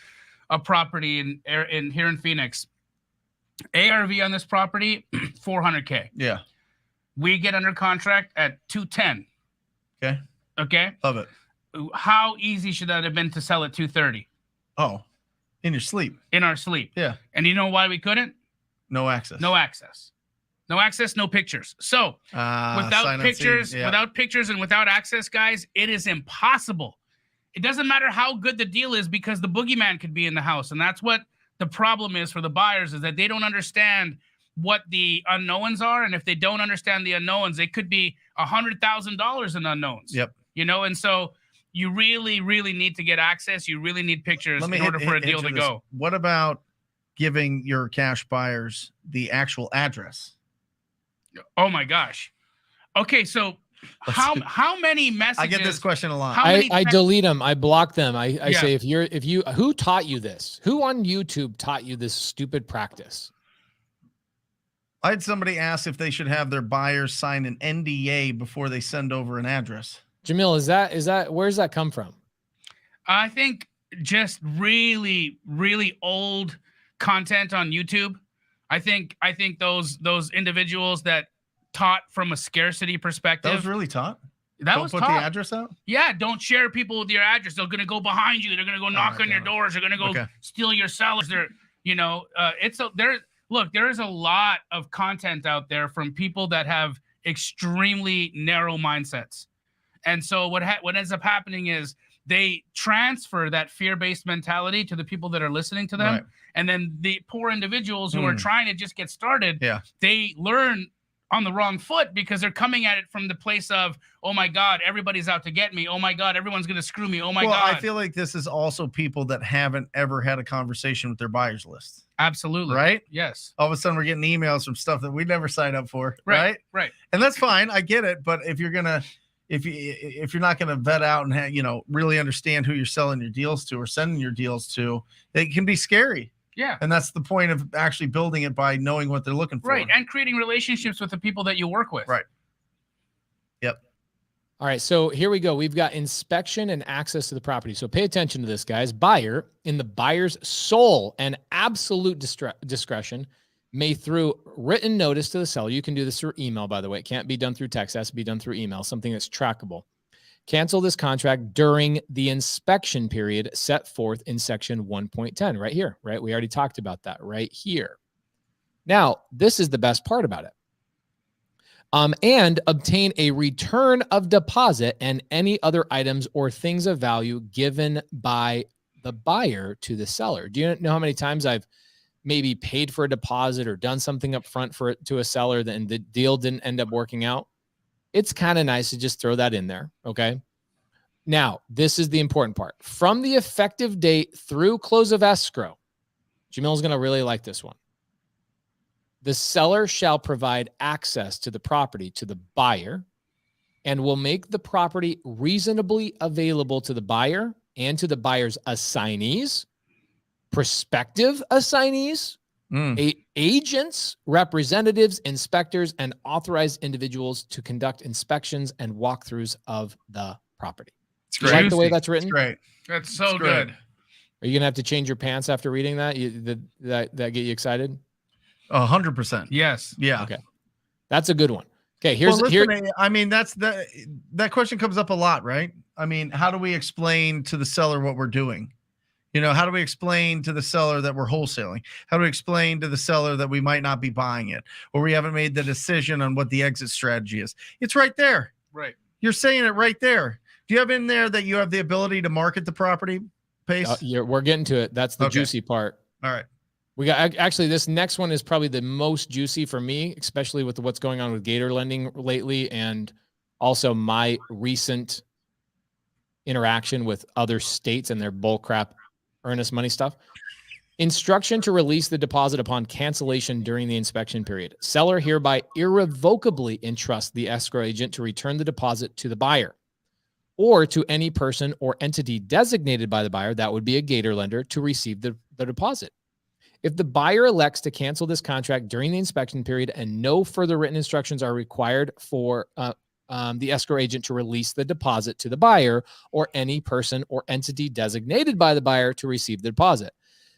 a property in here in Phoenix. ARV on this property, $400K. Yeah. We get under contract at $210. Okay. Okay. Love it. How easy should that have been to sell at $230? Oh, in your sleep. In our sleep. Yeah. And you know why we couldn't? No access. No access. No access, no pictures. So without pictures, without pictures and without access, guys, it is impossible. It doesn't matter how good the deal is because the boogeyman could be in the house. And that's what the problem is for the buyers, is that they don't understand what the unknowns are. And if they don't understand the unknowns, it could be $100,000 in unknowns. Yep. You know, and so you really, really need to get access. You really need pictures in order for a deal to go. What about giving your cash buyers the actual address? Oh my gosh. Okay, so how many messages? I get this question a lot. I delete them. I block them. I say, who taught you this? Who on YouTube taught you this stupid practice? I had somebody ask if they should have their buyers sign an NDA before they send over an address. Jamil, is that where does that come from? I think just really, really old content on YouTube. I think those individuals that taught from a scarcity perspective. That was really taught? Don't put the address out? Yeah, don't share people with your address. They're going to go behind you. They're going to go knock on your doors. They're going to go steal your sellers. There is a lot of content out there from people that have extremely narrow mindsets. And so what ends up happening is they transfer that fear-based mentality to the people that are listening to them. Right. And then the poor individuals who are trying to just get started, they learn on the wrong foot because they're coming at it from the place of, oh my God, everybody's out to get me. Oh my God, everyone's going to screw me. Oh my God. I feel like this is also people that haven't ever had a conversation with their buyers list. Absolutely. Right? Yes. All of a sudden we're getting emails from stuff that we never signed up for. Right. And that's fine. I get it. But if you're not going to vet out and really understand who you're selling your deals to or sending your deals to, it can be scary. Yeah. And that's the point of actually building it by knowing what they're looking for. Right. And creating relationships with the people that you work with. Right. Yep. All right. So here we go. We've got inspection and access to the property. So pay attention to this, guys. Buyer, in the buyer's sole and absolute discretion, may through written notice to the seller. You can do this through email, by the way. It can't be done through text. It has to be done through email, something that's trackable. Cancel this contract during the inspection period set forth in section 1.10 right here, right? We already talked about that right here. Now, this is the best part about it. And obtain a return of deposit and any other items or things of value given by the buyer to the seller. Do you know how many times I've maybe paid for a deposit or done something up front to a seller and the deal didn't end up working out? It's kind of nice to just throw that in there, okay? Now, this is the important part. From the effective date through close of escrow, Jamil's going to really like this one. The seller shall provide access to the property to the buyer and will make the property reasonably available to the buyer and to the buyer's assignees, prospective assignees, Agents, representatives, inspectors, and authorized individuals to conduct inspections and walkthroughs of the property. It's You like the way that's written? It's great. That's so good. Are you gonna have to change your pants after reading that? That get you excited? 100%. Yes. Yeah. Okay. That's a good one. Okay. I mean, that question comes up a lot, right? I mean, how do we explain to the seller what we're doing? How do we explain to the seller that we're wholesaling? How do we explain to the seller that we might not be buying it, or we haven't made the decision on what the exit strategy is? It's right there. Right. You're saying it right there. Do you have in there that you have the ability to market the property, Pace? We're getting to it. That's the juicy part. All right. We got actually this next one is probably the most juicy for me, especially with what's going on with Gator lending lately, and also my recent interaction with other states and their bullcrap earnest money stuff. Instruction to release the deposit upon cancellation during the inspection period. Seller hereby irrevocably entrusts the escrow agent to return the deposit to the buyer or to any person or entity designated by the buyer, that would be a Gator lender, to receive the deposit. If the buyer elects to cancel this contract during the inspection period and no further written instructions are required for the escrow agent to release the deposit to the buyer or any person or entity designated by the buyer to receive the deposit,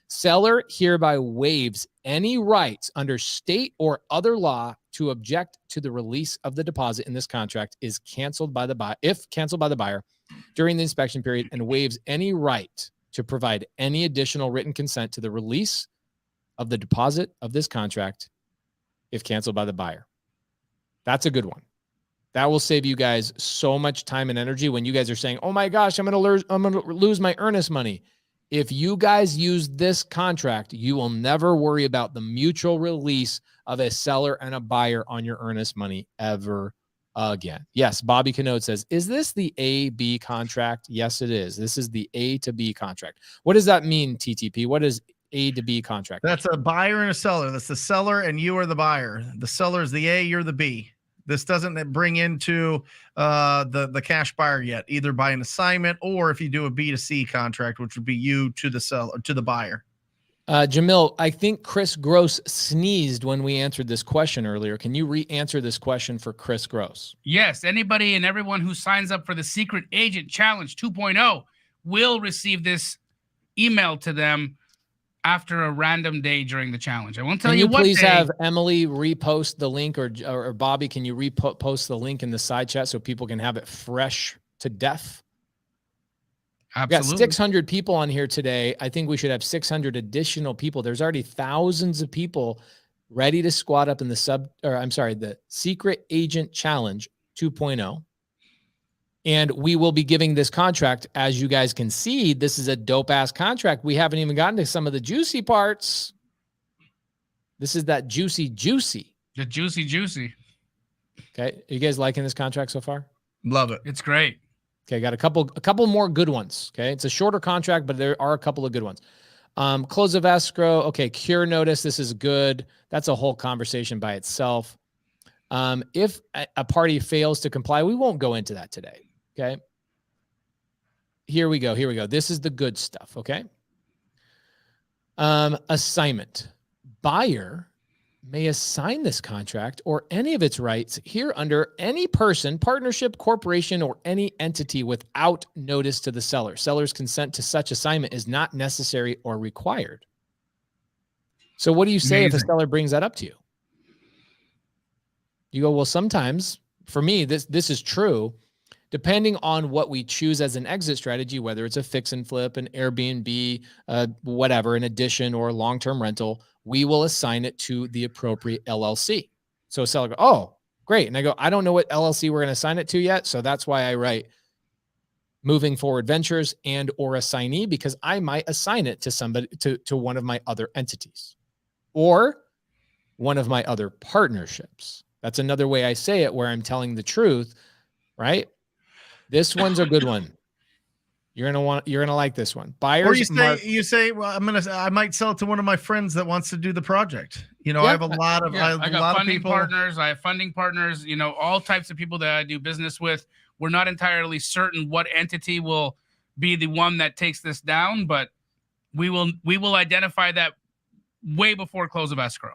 seller hereby waives any rights under state or other law to object to the release of the deposit in this contract is canceled by the buyer, if canceled by the buyer during the inspection period, and waives any right to provide any additional written consent to the release of the deposit of this contract if canceled by the buyer. That's a good one. That will save you guys so much time and energy when you guys are saying, oh my gosh, I'm going to lose my earnest money. If you guys use this contract, you will never worry about the mutual release of a seller and a buyer on your earnest money ever again. Yes, Bobby Canode says, is this the A-B contract? Yes, it is. This is the A to B contract. What does that mean, TTP? What is A to B contract? That's a buyer and a seller. That's the seller and you are the buyer. The seller is the A, you're the B. This doesn't bring into the cash buyer yet, either by an assignment or if you do a B2C contract, which would be you to the seller, to the buyer. Jamil, I think Chris Gross sneezed when we answered this question earlier. Can you re-answer this question for Chris Gross? Yes. Anybody and everyone who signs up for the Secret Agent Challenge 2.0 will receive this email to them after a random day during the challenge. I won't tell you what day. Can you please have Emily repost the link, or Bobby, can you repost the link in the side chat so people can have it fresh to death? Absolutely. We got 600 people on here today. I think we should have 600 additional people. There's already thousands of people ready to squat up in the Secret Agent Challenge 2.0. And we will be giving this contract, as you guys can see, this is a dope-ass contract. We haven't even gotten to some of the juicy parts. This is that juicy. The juicy. Okay. Are you guys liking this contract so far? Love it. It's great. Okay. Got a couple more good ones. Okay. It's a shorter contract, but there are a couple of good ones. Close of escrow. Okay. Cure notice. This is good. That's a whole conversation by itself. If a party fails to comply, we won't go into that today. Okay. Here we go. This is the good stuff. Okay. Assignment. Buyer may assign this contract or any of its rights here under any person, partnership, corporation, or any entity without notice to the seller. Seller's consent to such assignment is not necessary or required. So what do you say if a seller brings that up to you? You go, well, sometimes for me, this is true. Depending on what we choose as an exit strategy, whether it's a fix and flip, an Airbnb, whatever, an addition or a long-term rental, we will assign it to the appropriate LLC. So a seller goes, oh, great. And I go, I don't know what LLC we're going to assign it to yet. So that's why I write Moving Forward Ventures and or assignee, because I might assign it to somebody, to one of my other entities or one of my other partnerships. That's another way I say it, where I'm telling the truth, right? This one's a good one. You're gonna like this one. Buyers. Or you say, well, I might sell it to one of my friends that wants to do the project. You know, yeah. I have a lot of, I got funding partners. I have funding partners. You know, all types of people that I do business with. We're not entirely certain what entity will be the one that takes this down, but we will identify that way before close of escrow.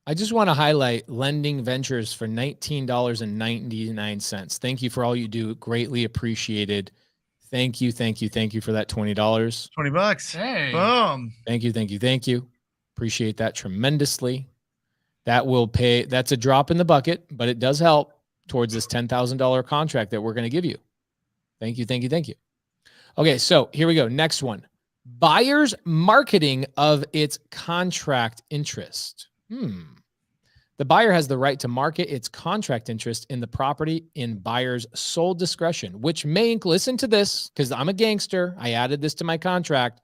I just want to highlight Lending Ventures for $19.99. Thank you for all you do. Greatly appreciated. Thank you, thank you, thank you for that $20. $20. Hey. Boom. Thank you, thank you, thank you. Appreciate that tremendously. That will pay. That's a drop in the bucket, but it does help towards this $10,000 contract that we're going to give you. Thank you, thank you, thank you. Okay, so here we go. Next one. Buyer's marketing of its contract interest. The buyer has the right to market its contract interest in the property in buyer's sole discretion, which may include, listen to this, because I'm a gangster. I added this to my contract,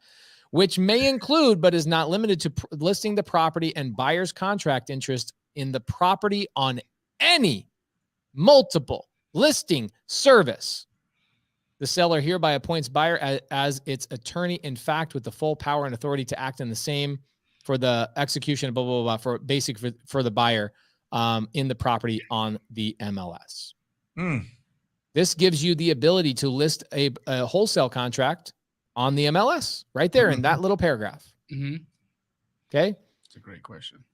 which may include, but is not limited to listing the property and buyer's contract interest in the property on any multiple listing service. The seller hereby appoints buyer as its attorney, in fact, with the full power and authority to act in the same for the execution, blah, blah, blah, for basic for the buyer in the property on the MLS. This gives you the ability to list a wholesale contract on the MLS right there in that little paragraph. Okay. It's a great question.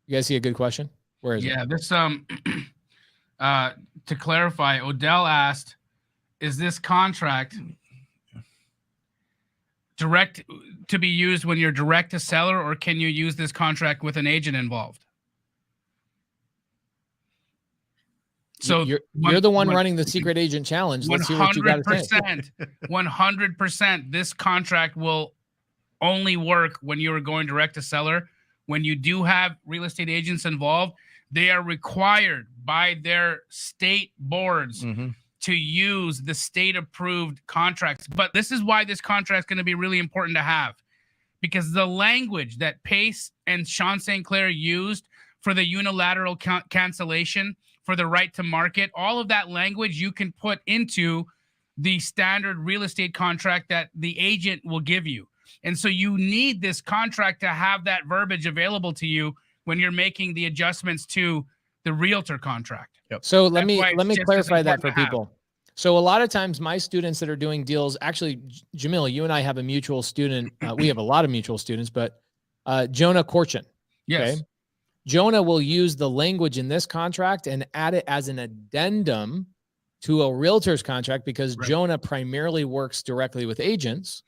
You guys see a good question? Where is it? Yeah, this to clarify, Odell asked, is this contract direct to be used when you're direct to seller, or can you use this contract with an agent involved? So you're the one running the secret agent challenge. Let's hear what you got to say. 100%. This contract will only work when you are going direct to seller. When you do have real estate agents involved, they are required by their state boards to use the state-approved contracts. But this is why this contract is going to be really important to have, because the language that Pace and Sean St. Clair used for the unilateral cancellation, for the right to market, all of that language you can put into the standard real estate contract that the agent will give you. And so you need this contract to have that verbiage available to you when you're making the adjustments to the realtor contract. So let me clarify that for people. So a lot of times my students that are doing deals, actually, Jamil, you and I have a mutual student. We have a lot of mutual students, but Jonah Korchin. Yes. Okay? Jonah will use the language in this contract and add it as an addendum to a realtor's contract, because Jonah primarily works directly with agents.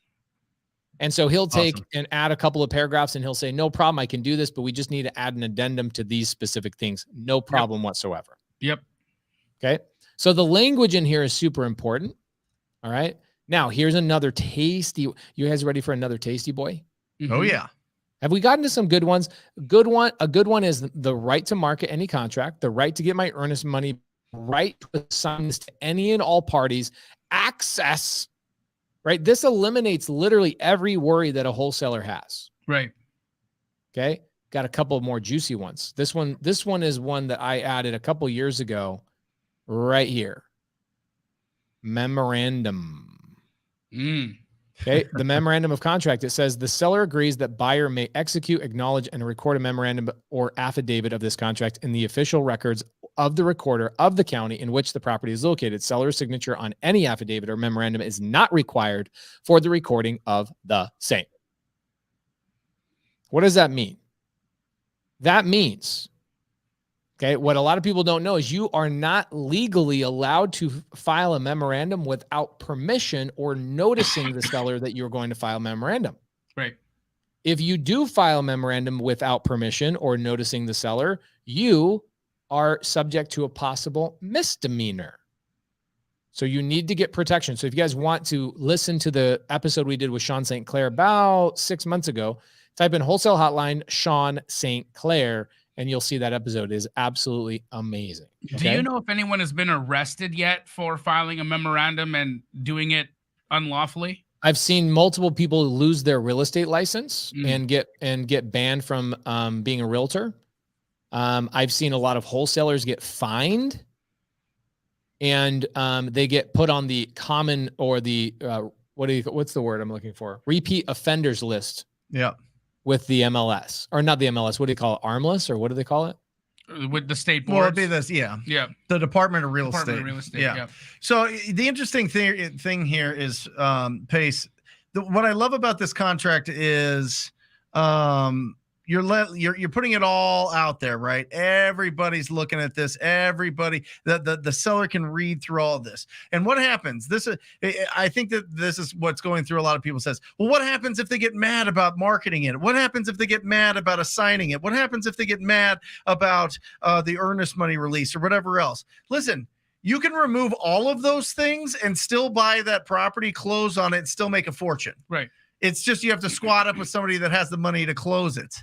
And so he'll take and add a couple of paragraphs and he'll say, no problem, I can do this, but we just need to add an addendum to these specific things. No problem whatsoever. Yep. Okay. So the language in here is super important. All right. Now here's another tasty. You guys ready for another tasty boy? Oh yeah. Have we gotten to some good ones? A good one is the right to market any contract, the right to get my earnest money, right to assign this to any and all parties, access, right? This eliminates literally every worry that a wholesaler has. Right. Okay. Got a couple more juicy ones. This one is one that I added a couple years ago right here. Memorandum. Okay. The memorandum of contract, it says the seller agrees that buyer may execute, acknowledge, and record a memorandum or affidavit of this contract in the official records of the recorder of the county in which the property is located. Seller's signature on any affidavit or memorandum is not required for the recording of the same. What does that mean? That means, okay, what a lot of people don't know is you are not legally allowed to file a memorandum without permission or noticing the seller that you're going to file a memorandum. Right. If you do file a memorandum without permission or noticing the seller, you are subject to a possible misdemeanor. So you need to get protection. So if you guys want to listen to the episode we did with Sean St. Clair about 6 months ago, type in Wholesale Hotline, Sean St. Clair, and you'll see that episode is absolutely amazing. Okay? Do you know if anyone has been arrested yet for filing a memorandum and doing it unlawfully? I've seen multiple people lose their real estate license and get banned from being a realtor. I've seen a lot of wholesalers get fined, and they get put on the common or the what's the word I'm looking for? Repeat offenders list. Yeah. With the MLS, or not the MLS. What do you call it? Armless, or what do they call it? With the state board. Well, it'd be this. Yeah. Yeah. The Department of Real Estate. Yeah. So the interesting thing here is, Pace, what I love about this contract is you're putting it all out there, right? Everybody's looking at this. Everybody, the seller can read through all of this. And what happens? I think that this is what's going through a lot of people says, well, what happens if they get mad about marketing it? What happens if they get mad about assigning it? What happens if they get mad about the earnest money release or whatever else? Listen, you can remove all of those things and still buy that property, close on it, and still make a fortune. Right. It's just you have to squat up with somebody that has the money to close it.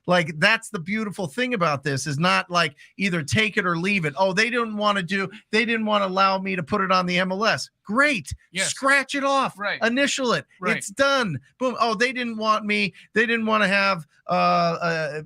Like, that's the beautiful thing about this, is not like either take it or leave it. Oh, they didn't want to allow me to put it on the MLS. Great. Yes. Scratch it off. Right. Initial it. Right. It's done. Boom. Oh, they didn't want to have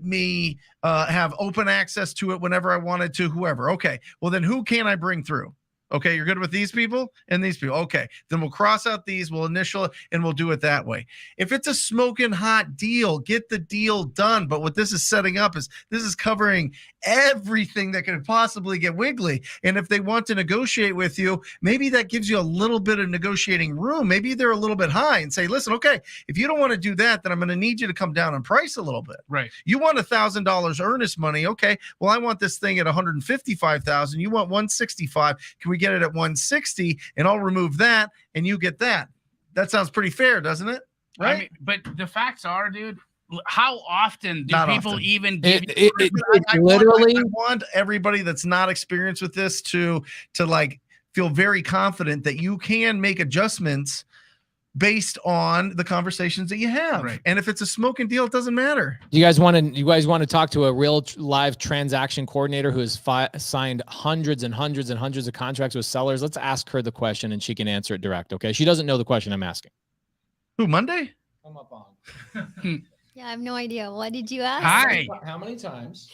me have open access to it whenever I wanted to, whoever. Okay. Well, then who can I bring through? Okay, you're good with these people and these people. Okay, then we'll cross out these, we'll initial it, and we'll do it that way. If it's a smoking hot deal, get the deal done. But what this is setting up is this is covering everything that could possibly get wiggly. And if they want to negotiate with you, maybe that gives you a little bit of negotiating room. Maybe they're a little bit high and say, listen, okay, if you don't want to do that, then I'm going to need you to come down on price a little bit. Right. You want $1,000 earnest money. Okay, well, I want this thing at $155,000. You want $165. Can we get it at $160? And I'll remove that and you get that. That sounds pretty fair, doesn't it? Right. I mean, but the facts are, dude, how often do Not people often. even give I literally want everybody that's not experienced with this to like feel very confident that you can make adjustments based on the conversations that you have. Right. And if it's a smoking deal, it doesn't matter. You guys want to talk to a real live transaction coordinator who has signed hundreds and hundreds and hundreds of contracts with sellers? Let's ask her the question and she can answer it direct. Okay. She doesn't know the question I'm asking. Who, Monday? Come up on. Yeah, I have no idea. What did you ask? Hi. How many times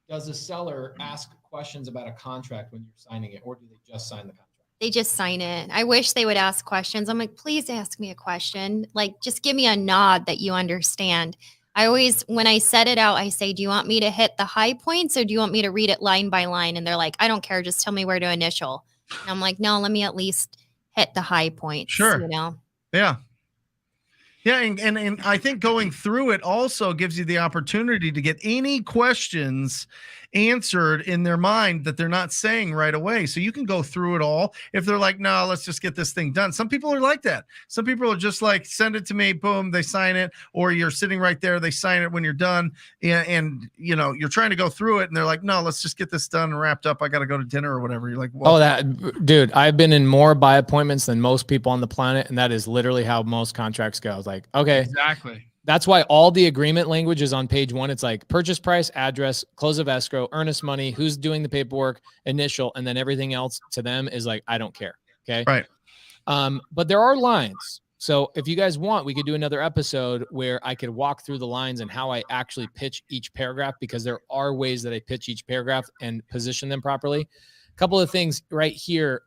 does a seller ask questions about a contract when you're signing it, or do they just sign the contract? They just sign it. I wish they would ask questions. I'm like, please ask me a question. Like, just give me a nod that you understand. I always, when I set it out, I say, do you want me to hit the high points or do you want me to read it line by line? And they're like, I don't care. Just tell me where to initial. And I'm like, no, let me at least hit the high points. Sure. You know? Yeah. Yeah, and I think going through it also gives you the opportunity to get any questions answered in their mind that they're not saying right away. So you can go through it all. If they're like, no, let's just get this thing done. Some people are like that. Some people are just like, send it to me, boom, they sign it. Or you're sitting right there, they sign it when you're done. And you know, you're trying to go through it and they're like, no, let's just get this done and wrapped up. I got to go to dinner or whatever. You're like, well, oh, that dude, I've been in more buy appointments than most people on the planet. And that is literally how most contracts go. It's like, okay, Exactly. that's why all the agreement language is on page 1. It's like purchase price, address, close of escrow, earnest money, who's doing the paperwork, initial, and then everything else to them is like, I don't care. Okay. Right. But there are lines. So if you guys want, we could do another episode where I could walk through the lines and how I actually pitch each paragraph, because there are ways that I pitch each paragraph and position them properly. A couple of things right here.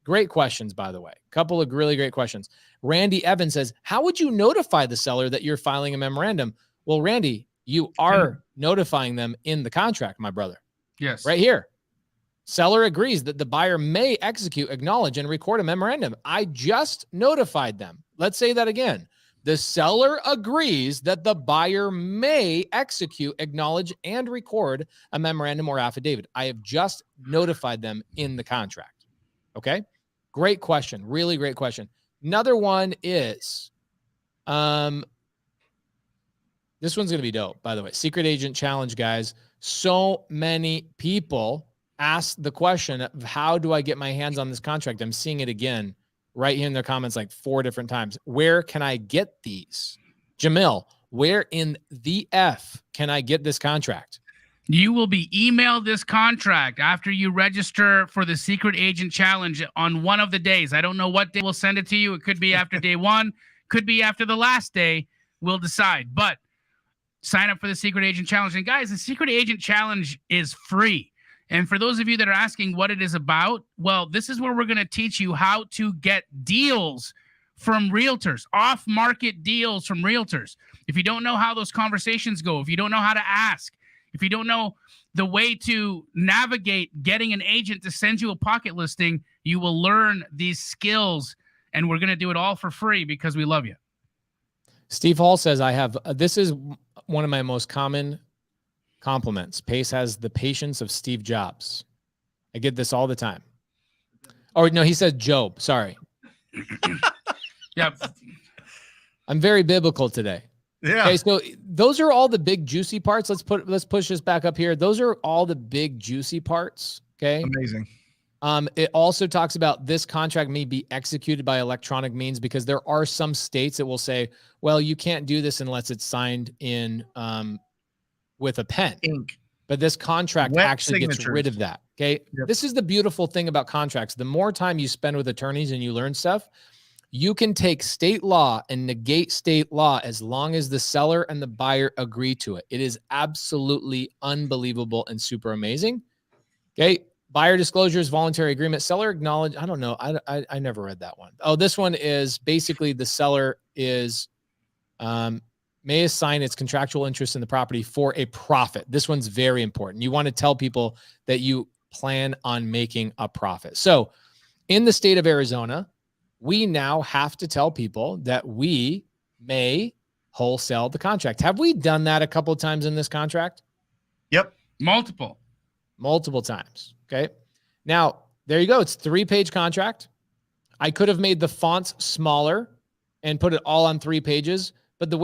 Great questions, by the way. A couple of really great questions. Randy Evans says, how would you notify the seller that you're filing a memorandum? Well, Randy, you are notifying them in the contract, my brother. Yes. Right here. Seller agrees that the buyer may execute, acknowledge, and record a memorandum. I just notified them. Let's say that again. The seller agrees that the buyer may execute, acknowledge, and record a memorandum or affidavit. I have just notified them in the contract. Okay. Great question. Really great question. Another one is, this one's going to be dope, by the way. Secret Agent Challenge, guys. So many people ask the question of how do I get my hands on this contract? I'm seeing it again right here in their comments like 4 different times. Where can I get these? Jamil, where in the F can I get this contract? You will be emailed this contract after you register for the Secret Agent Challenge on one of the days. I don't know what day we'll send it to you. It could be after day 1, could be after the last day. We'll decide. But sign up for the Secret Agent Challenge. And guys, the Secret Agent Challenge is free. And for those of you that are asking what it is about, well, this is where we're going to teach you how to get deals from realtors, off-market deals from realtors. If you don't know how those conversations go, if you don't know how to ask, if you don't know the way to navigate getting an agent to send you a pocket listing, you will learn these skills, and we're going to do it all for free because we love you. Steve Hall says, I have, this is one of my most common compliments. Pace has the patience of Steve Jobs. I get this all the time. Oh, no, he said Job. Sorry. Yep. I'm very biblical today. Yeah. Okay, so those are all the big juicy parts. Let's push this back up here. Those are all the big juicy parts. Okay. Amazing. It also talks about this contract may be executed by electronic means, because there are some states that will say, well, you can't do this unless it's signed in with a pen. Ink. But this contract Wet actually gets signatures. rid of that. Okay. Yep. This is the beautiful thing about contracts. The more time you spend with attorneys and you learn stuff, you can take state law and negate state law as long as the seller and the buyer agree to it. It is absolutely unbelievable and super amazing. Okay. Buyer disclosures, voluntary agreement, seller acknowledge. I don't know. I never read that one. Oh, this one is basically the seller is may assign its contractual interest in the property for a profit. This one's very important. You want to tell people that you plan on making a profit. So in the state of Arizona, we now have to tell people that we may wholesale the contract. Have we done that a couple of times in this contract? Yep. Multiple times. Okay. Now, there you go. It's a 3-page contract. I could have made the fonts smaller and put it all on 3 pages. But the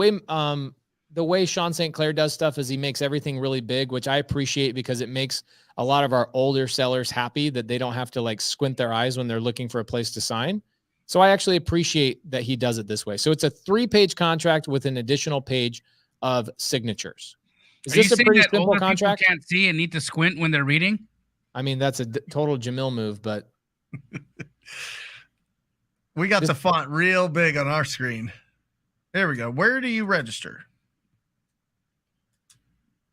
way Sean St. Clair does stuff is he makes everything really big, which I appreciate, because it makes a lot of our older sellers happy that they don't have to like squint their eyes when they're looking for a place to sign. So I actually appreciate that he does it this way. So it's a 3-page contract with an additional page of signatures. Is this a pretty simple contract? People can't see and need to squint when they're reading? I mean, that's a total Jamil move, but we got the font real big on our screen. There we go. Where do you register?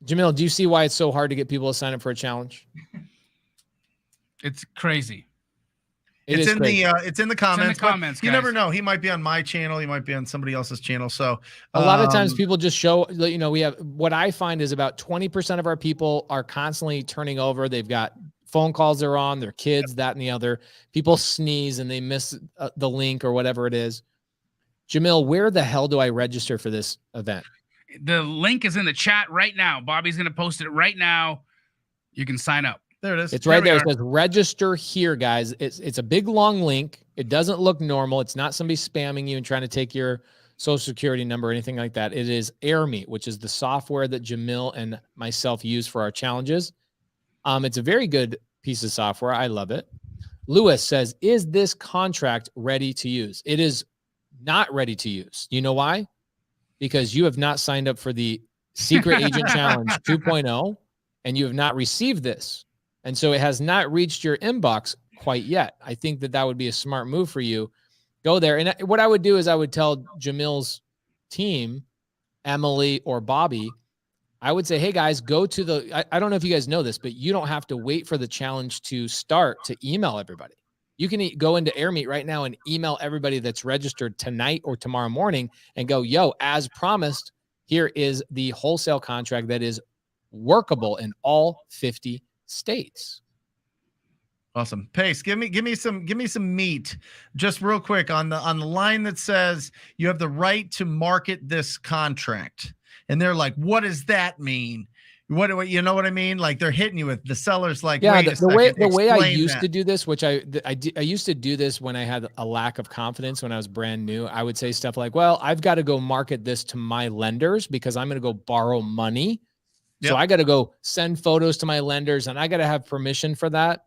Jamil, do you see why it's so hard to get people to sign up for a challenge? It's crazy. It's in the comments. It's in the comments, you guys. never know. He might be on my channel. He might be on somebody else's channel. So a lot of times people just show, you know, we have, what I find is about 20% of our people are constantly turning over. They've got phone calls they're on, their kids, that and the other. People sneeze and they miss the link or whatever it is. Jamil, where the hell do I register for this event? The link is in the chat right now. Bobby's going to post it right now. You can sign up. There it is. It's right there. It says register here, guys. It's a big long link. It doesn't look normal. It's not somebody spamming you and trying to take your social security number or anything like that. It is AirMeet, which is the software that Jamil and myself use for our challenges. It's a very good piece of software. I love it. Lewis says, is this contract ready to use? It is not ready to use. You know why? Because you have not signed up for the Secret Agent Challenge 2.0 and you have not received this. And so it has not reached your inbox quite yet. I think that would be a smart move for you. Go there. And what I would do is I would tell Jamil's team, Emily or Bobby, I would say, hey guys, go to the, I don't know if you guys know this, but you don't have to wait for the challenge to start to email everybody. You can go into AirMeet right now and email everybody that's registered tonight or tomorrow morning and go, yo, as promised, here is the wholesale contract that is workable in all 50 states. Awesome. Pace, give me some meat just real quick on the line that says you have the right to market this contract. And they're like, what does that mean? What you know what I mean? Like they're hitting you with the seller's like, yeah, wait the way I used to do this, which I used to do this when I had a lack of confidence when I was brand new. I would say stuff like, well, I've got to go market this to my lenders because I'm going to go borrow money. Yep. So I got to go send photos to my lenders and I got to have permission for that.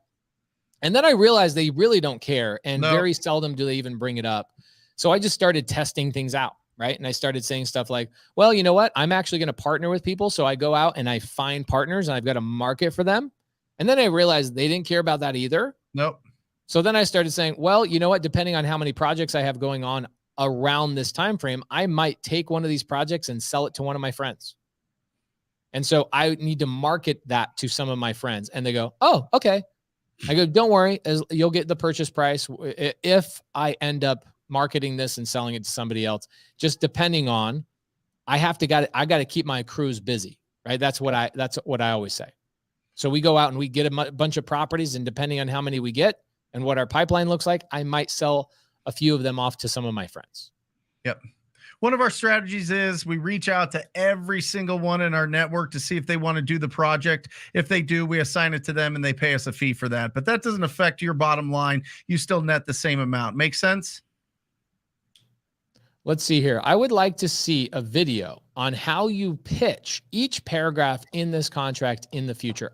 And then I realized they really don't care. And very seldom do they even bring it up. So I just started testing things out. Right. And I started saying stuff like, well, you know what? I'm actually going to partner with people. So I go out and I find partners and I've got a market for them. And then I realized they didn't care about that either. Nope. So then I started saying, well, you know what? Depending on how many projects I have going on around this time frame, I might take one of these projects and sell it to one of my friends. And so I need to market that to some of my friends. And they go, oh, okay. I go, don't worry, you'll get the purchase price if I end up marketing this and selling it to somebody else. Just depending on, I got to keep my crews busy, right? That's what I always say. So we go out and we get a bunch of properties, and depending on how many we get and what our pipeline looks like, I might sell a few of them off to some of my friends. Yep. one of our strategies is we reach out to every single one in our network to see if they want to do the project. If they do, we assign it to them and they pay us a fee for that. But that doesn't affect your bottom line. You still net the same amount. Make sense? Let's see here. I would like to see a video on how you pitch each paragraph in this contract in the future.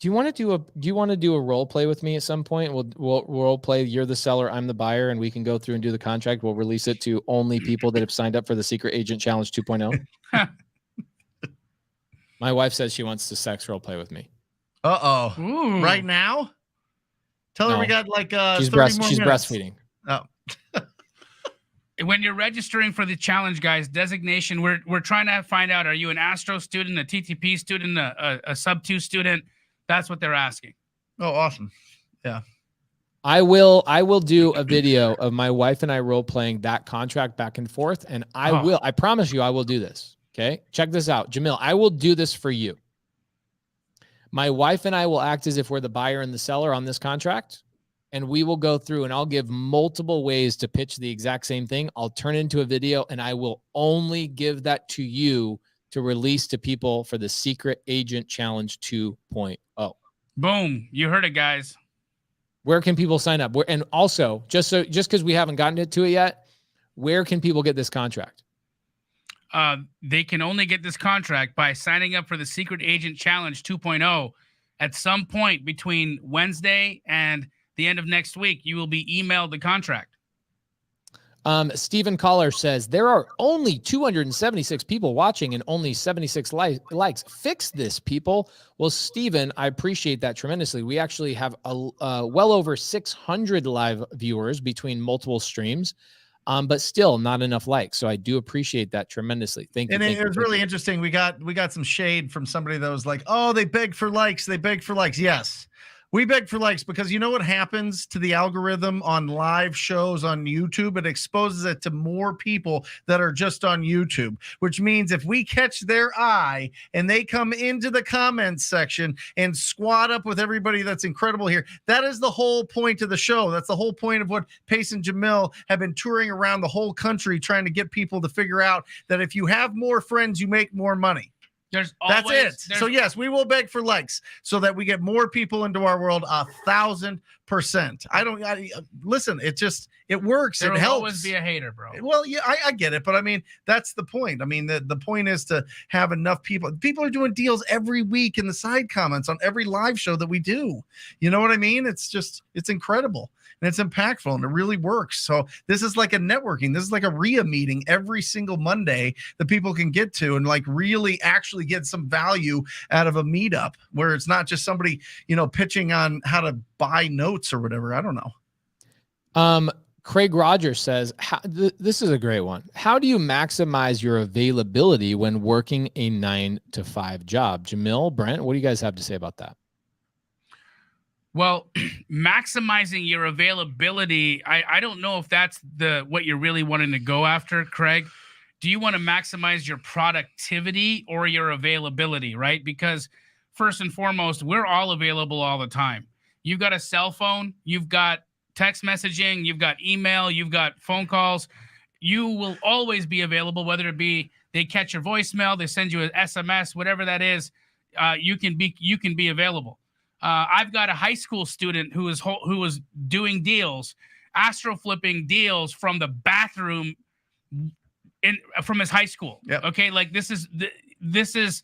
Do you want to do a role play with me at some point? We'll role play. You're the seller, I'm the buyer, and we can go through and do the contract. We'll release it to only people that have signed up for the Secret Agent Challenge 2.0. My wife says she wants to sex role play with me. Uh-oh. Right now? Tell her we got like she's 30 more she's minutes. Breastfeeding. Oh. When you're registering for the challenge, guys, designation, we're trying to find out, are you an Astro student, a TTP student, a Sub 2 student? That's what they're asking. Oh, awesome. Yeah. I will do a video of my wife and I role playing that contract back and forth. And I promise you, I will do this. Okay. Check this out. Jamil, I will do this for you. My wife and I will act as if we're the buyer and the seller on this contract. And we will go through and I'll give multiple ways to pitch the exact same thing. I'll turn it into a video and I will only give that to you to release to people for the Secret Agent Challenge 2.0. Boom. You heard it, guys. Where can people sign up? And also, just because we haven't gotten to it yet, where can people get this contract? They can only get this contract by signing up for the Secret Agent Challenge 2.0 at some point between Wednesday and the end of next week. You will be emailed the contract. Stephen Collar says there are only 276 people watching and only 76 likes. Fix this, people. Well, Stephen, I appreciate that tremendously. We actually have well over 600 live viewers between multiple streams, but still not enough likes. So I do appreciate that tremendously. Thank you. And it was really interesting. We got some shade from somebody that was like, "Oh, they beg for likes. They beg for likes." Yes. We beg for likes because you know what happens to the algorithm on live shows on YouTube? It exposes it to more people that are just on YouTube, which means if we catch their eye and they come into the comments section and squat up with everybody that's incredible here, that is the whole point of the show. That's the whole point of what Pace and Jamil have been touring around the whole country trying to get people to figure out that if you have more friends, you make more money. That's it. So yes, we will beg for likes so that we get more people into our world. 1,000%. Listen. It works. It helps. There'll always be a hater, bro. Well, yeah, I get it, but I mean that's the point. I mean the point is to have enough people. People are doing deals every week in the side comments on every live show that we do. You know what I mean? It's incredible. And it's impactful and it really works. So this is like a networking. This is like a RIA meeting every single Monday that people can get to and like really actually get some value out of a meetup where it's not just somebody, pitching on how to buy notes or whatever. I don't know. Craig Rogers says, this is a great one. How do you maximize your availability when working a 9-to-5 job? Jamil, Brent, what do you guys have to say about that? Well, maximizing your availability, I don't know if that's what you're really wanting to go after, Craig. Do you want to maximize your productivity or your availability, right? Because first and foremost, we're all available all the time. You've got a cell phone, you've got text messaging, you've got email, you've got phone calls. You will always be available, whether it be they catch your voicemail, they send you an SMS, whatever that is, you can be available. I've got a high school student who was doing deals, astro flipping deals from the bathroom from his high school. Yep. Okay. Like this is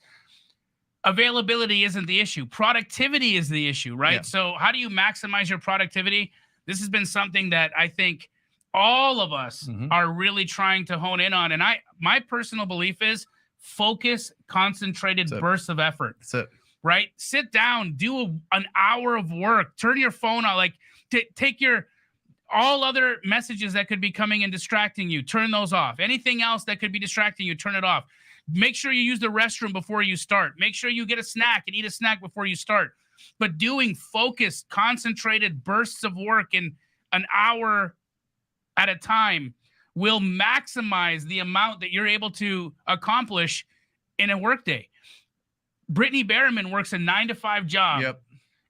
availability isn't the issue. Productivity is the issue, right? Yeah. So how do you maximize your productivity? This has been something that I think all of us are really trying to hone in on. And my personal belief is focus, concentrated bursts of effort. That's it. Right? Sit down, do an hour of work, turn your phone on, like take your all other messages that could be coming and distracting you, turn those off. Anything else that could be distracting you, turn it off. Make sure you use the restroom before you start. Make sure you get a snack and eat a snack before you start. But doing focused, concentrated bursts of work in an hour at a time will maximize the amount that you're able to accomplish in a workday. Brittany Berriman works a 9-to-5 job. Yep.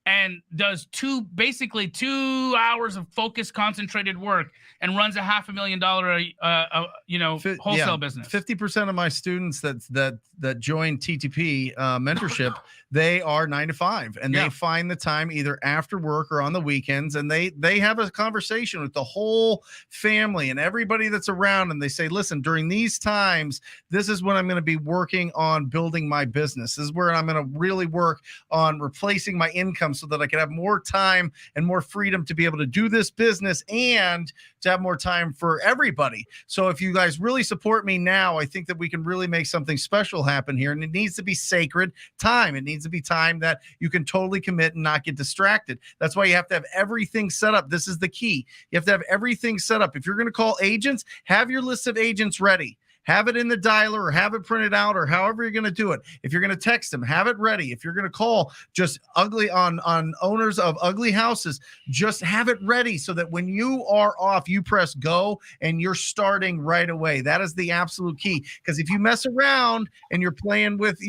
and does basically 2 hours of focused, concentrated work and runs a $500,000 wholesale business. 50% of my students that join TTP mentorship, they are 9 to 5, and they find the time either after work or on the weekends, and they have a conversation with the whole family and everybody that's around, and they say, listen, during these times, this is when I'm going to be working on building my business. This is where I'm going to really work on replacing my income so that I can have more time and more freedom to be able to do this business and to have more time for everybody. So if you guys really support me now, I think that we can really make something special happen here. And it needs to be sacred time. It needs to be time that you can totally commit and not get distracted. That's why you have to have everything set up. This is the key. You have to have everything set up. If you're going to call agents, have your list of agents ready. Have it in the dialer or have it printed out or however you're going to do it. If you're going to text them, have it ready. If you're going to call just ugly on owners of ugly houses, just have it ready so that when you are off, you press go and you're starting right away. That is the absolute key. Because if you mess around and you're playing with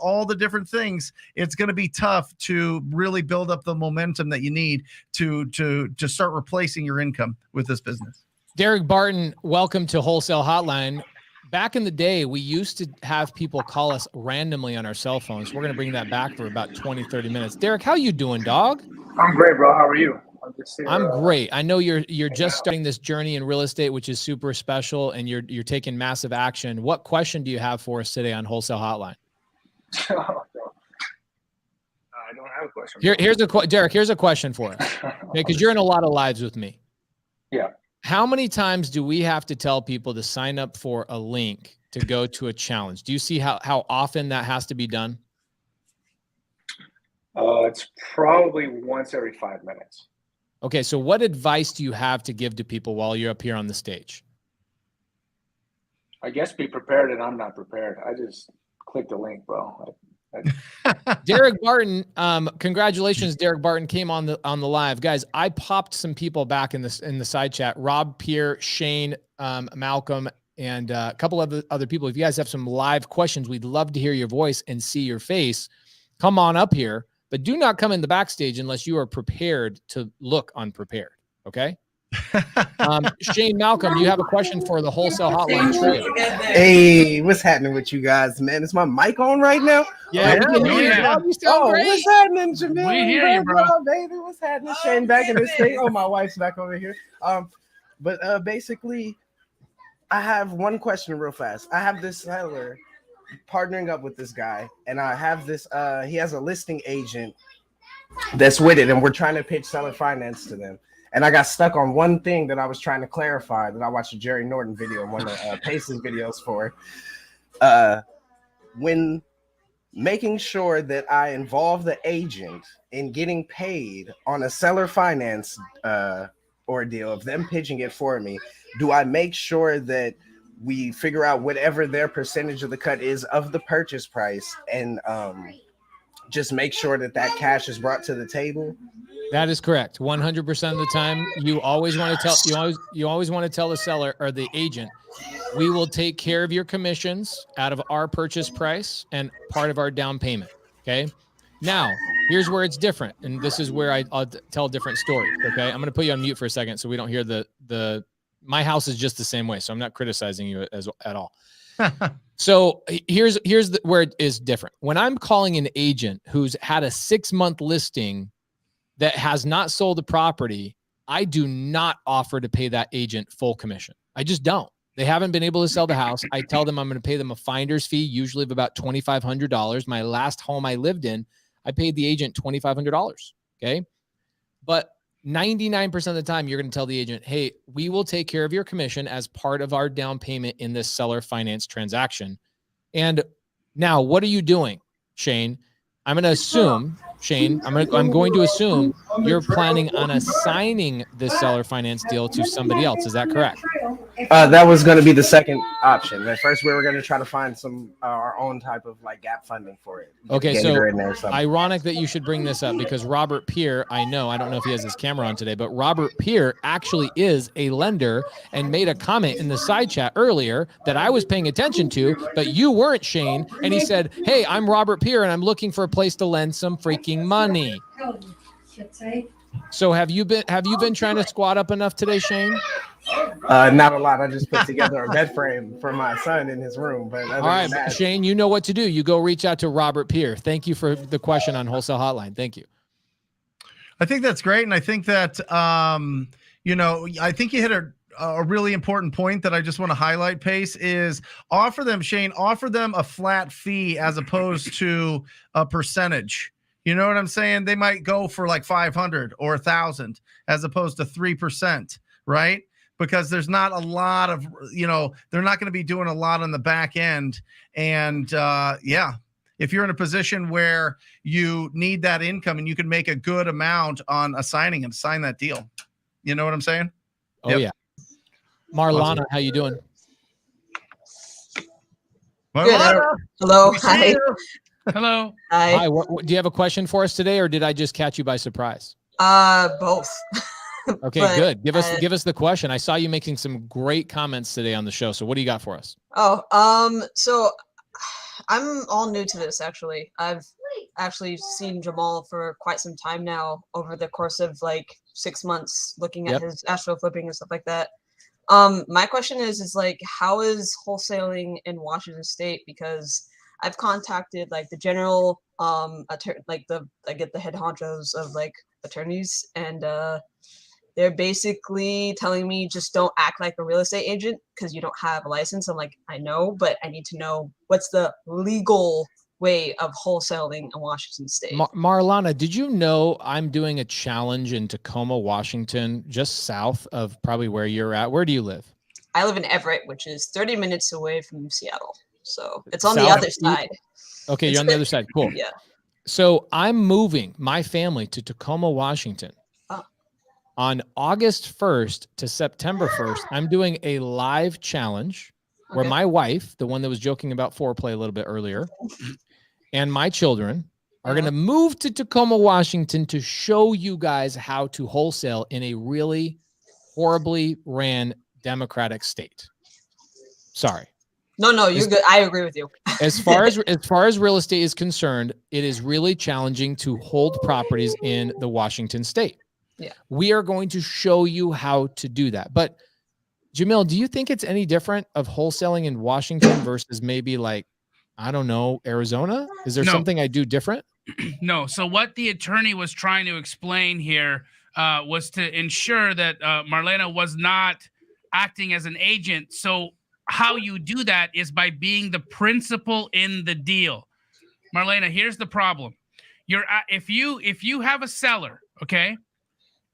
all the different things, it's going to be tough to really build up the momentum that you need to start replacing your income with this business. Derek Barton, welcome to Wholesale Hotline. Back in the day, we used to have people call us randomly on our cell phones. We're going to bring that back for about 20, 30 minutes. Derek, how you doing, dog? I'm great, bro. How are you? I'm great. I know you're just starting this journey in real estate, which is super special, and you're taking massive action. What question do you have for us today on Wholesale Hotline? I don't have a question. Derek, here's a question for us. Because you're in a lot of lives with me. Yeah. How many times do we have to tell people to sign up for a link to go to a challenge? Do you see how often that has to be done? It's probably once every 5 minutes. Okay, so what advice do you have to give to people while you're up here on the stage? I guess be prepared, and I'm not prepared. I just clicked the link, bro. Derek Barton, congratulations. Derek Barton came on the live. Guys, I popped some people back in the side chat. Rob, Pierre, Shane, Malcolm, and a couple of other people. If you guys have some live questions, we'd love to hear your voice and see your face. Come on up here, but do not come in the backstage unless you are prepared to look unprepared. Okay. Shane, Malcolm, you have a question for the Wholesale Hotline trio. Hey, what's happening with you guys, man? Is my mic on right now? Yeah, we can hear you. You sound great. What's happening, Jamil? We hear you, bro. Baby, what's happening? Shane back in this thing. Oh, my wife's back over here. But basically, I have one question real fast. I have this seller partnering up with this guy, and I have this. He has a listing agent that's with it, and we're trying to pitch seller finance to them. And I got stuck on one thing that I was trying to clarify that I watched a Jerry Norton video, one of Pace's videos for. When making sure that I involve the agent in getting paid on a seller finance ordeal of them pitching it for me, do I make sure that we figure out whatever their percentage of the cut is of the purchase price and just make sure that cash is brought to the table? That is correct. 100% of the time, you always want to tell the seller or the agent, we will take care of your commissions out of our purchase price and part of our down payment. Okay. Now, here's where it's different, and this is where I'll tell a different story. Okay, I'm going to put you on mute for a second so we don't hear the. My house is just the same way, so I'm not criticizing you at all. So here's where it is different. When I'm calling an agent who's had a 6-month listing that has not sold the property, I do not offer to pay that agent full commission. I just don't. They haven't been able to sell the house. I tell them I'm going to pay them a finder's fee, usually of about $2,500. My last home I lived in, I paid the agent $2,500. Okay. But 99% of the time, you're going to tell the agent, hey, we will take care of your commission as part of our down payment in this seller finance transaction. And now, what are you doing, Shane? I'm going to assume, Shane, I'm going to assume you're planning on assigning the seller finance deal to somebody else. Is that correct? That was going to be the second option. At first, we were going to try to find some our own type of like gap funding for it. Okay, so Gator in there or something. ironic that you should bring this up because Robert Peer, I don't know if he has his camera on today, but Robert Peer actually is a lender and made a comment in the side chat earlier that I was paying attention to, but you weren't, Shane. And he said, "Hey, I'm Robert Peer and I'm looking for a place to lend some freaking money." So have you been trying to squat up enough today, Shane? Not a lot. I just put together a bed frame for my son in his room. But all right, Shane, you know what to do. You go reach out to Robert Peer. Thank you for the question on Wholesale Hotline. Thank you. I think that's great. And I think that, I think you hit a really important point that I just want to highlight, Pace, is offer them a flat fee as opposed to a percentage. You know what I'm saying? They might go for like 500 or 1,000 as opposed to 3%, right? Because there's not a lot of, they're not going to be doing a lot on the back end. And if you're in a position where you need that income and you can make a good amount on assigning and sign that deal. You know what I'm saying? Oh, yeah. Marlana, how you doing? Marlana. Hello. Hi. Hello. Hi. Do you have a question for us today, or did I just catch you by surprise? Both. Okay, good. Give us the question. I saw you making some great comments today on the show. So what do you got for us? So I'm all new to this, actually. I've actually seen Jamal for quite some time now over the course of like 6 months, looking at his astro flipping and stuff like that. My question is like, how is wholesaling in Washington State? Because I've contacted like the general, I get the head honchos of like attorneys, and they're basically telling me just don't act like a real estate agent because you don't have a license. I'm like, I know, but I need to know what's the legal way of wholesaling in Washington State. Marlana, did you know I'm doing a challenge in Tacoma, Washington, just south of probably where you're at? Where do you live? I live in Everett, which is 30 minutes away from Seattle. So it's on the other side. Okay, you're on the other side. Cool. Yeah. So I'm moving my family to Tacoma, Washington. On August 1st to September 1st, I'm doing a live challenge where my wife, the one that was joking about foreplay a little bit earlier, and my children are going to move to Tacoma, Washington to show you guys how to wholesale in a really horribly ran Democratic state. Sorry. No, you're good. I agree with you. As far as real estate is concerned, it is really challenging to hold properties in the Washington state. Yeah. We are going to show you how to do that. But Jamil, do you think it's any different of wholesaling in Washington versus maybe like, I don't know, Arizona? Is there something I do different? No. So what the attorney was trying to explain here was to ensure that Marlena was not acting as an agent. So how you do that is by being the principal in the deal. Marlena, here's the problem. If you have a seller, okay,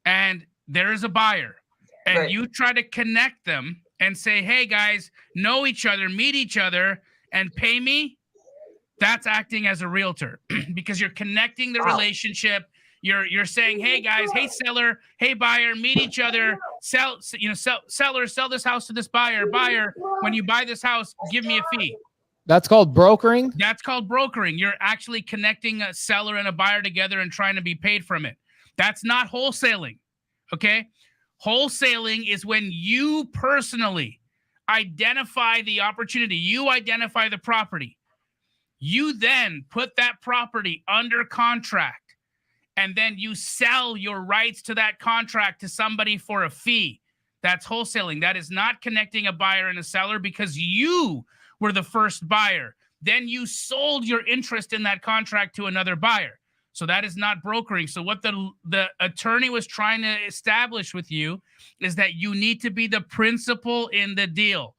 and there is a buyer, and you try to connect them and say, hey guys, know each other, meet each other, and pay me, that's acting as a realtor because you're connecting the relationship. You're saying, hey guys, hey seller, hey buyer, meet each other, seller, sell this house to this buyer. Buyer, when you buy this house, give me a fee. That's called brokering? That's called brokering. You're actually connecting a seller and a buyer together and trying to be paid from it. That's not wholesaling, okay? Wholesaling is when you personally identify the opportunity. You identify the property. You then put that property under contract. And then you sell your rights to that contract to somebody for a fee. That's wholesaling. That is not connecting a buyer and a seller because you were the first buyer. Then you sold your interest in that contract to another buyer. So that is not brokering. So what the attorney was trying to establish with you is that you need to be the principal in the deal.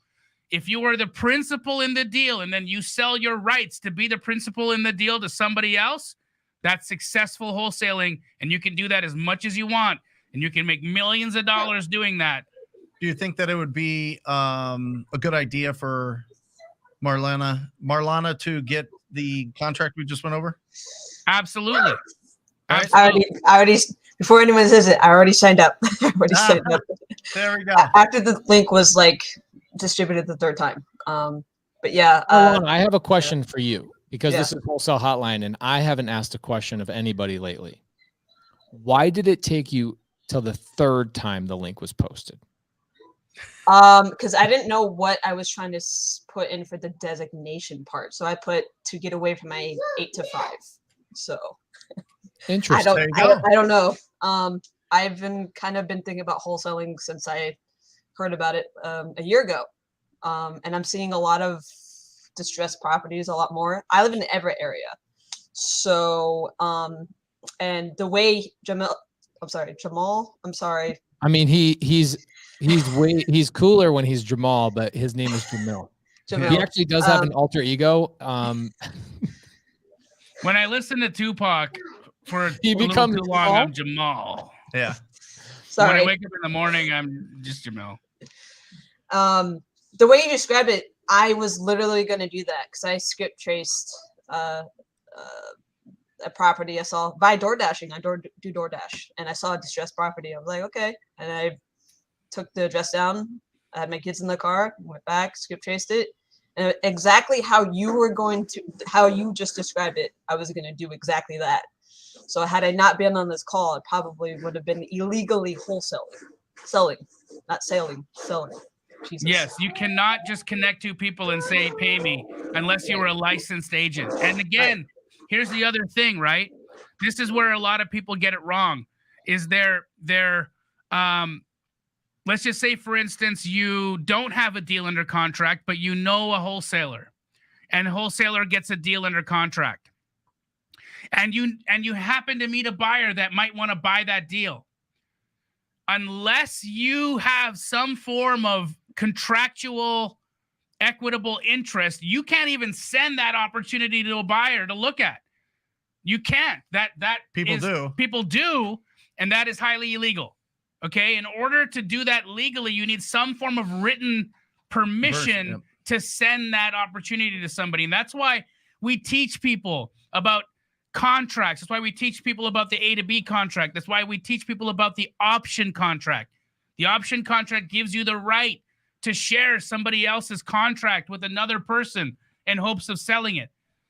If you are the principal in the deal and then you sell your rights to be the principal in the deal to somebody else, that's successful wholesaling, and you can do that as much as you want, and you can make millions of dollars doing that. Do you think that it would be a good idea for Marlana to get the contract we just went over? Absolutely. I already Before anyone says it, I already signed up. I already signed up. There we go. After the link was like distributed the third time. But yeah. I have a question for you because Yeah. this is Wholesale Hotline and I haven't asked a question of anybody lately. Why did it take you till the third time the link was posted? Because I didn't know what I was trying to put in for the designation part. So I put to get away from my 8 to 5. So interesting. I don't know. I've been thinking about wholesaling since I heard about it a year ago. And I'm seeing a lot of distressed properties a lot more. I live in the Everett area. So and the way Jamal, I'm sorry. I mean, he's cooler when he's Jamal, but his name is Jamil. He actually does have an alter ego. When I listen to Tupac for he becomes too long, I'm Jamal. Yeah. Sorry. When I wake up in the morning, I'm just Jamal. The way you describe it, I was literally going to do that because I skip traced a property I saw by DoorDashing. I do DoorDash, and I saw a distressed property. I was like, okay, and I took the address down. I had my kids in the car, went back, skip traced it, and exactly how you just described it, I was going to do exactly that. So had I not been on this call, I probably would have been illegally selling. Jesus. Yes, you cannot just connect two people and say, pay me, unless you were a licensed agent. And again, here's the other thing, right? This is where a lot of people get it wrong, is let's just say, for instance, you don't have a deal under contract, but you know a wholesaler, and a wholesaler gets a deal under contract. And you happen to meet a buyer that might want to buy that deal. Unless you have some form of contractual equitable interest, you can't even send that opportunity to a buyer to look at. You can't. That people do, and that is highly illegal. Okay, in order to do that legally, you need some form of written permission to send that opportunity to somebody. And that's why we teach people about contracts. That's why we teach people about the A to B contract. That's why we teach people about the option contract. The option contract gives you the right to share somebody else's contract with another person in hopes of selling it.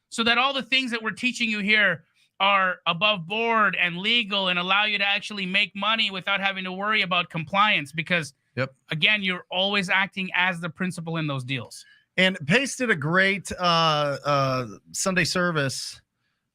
So that all the things that we're teaching you here are above board and legal and allow you to actually make money without having to worry about compliance, because again, you're always acting as the principal in those deals. And Pace did a great Sunday service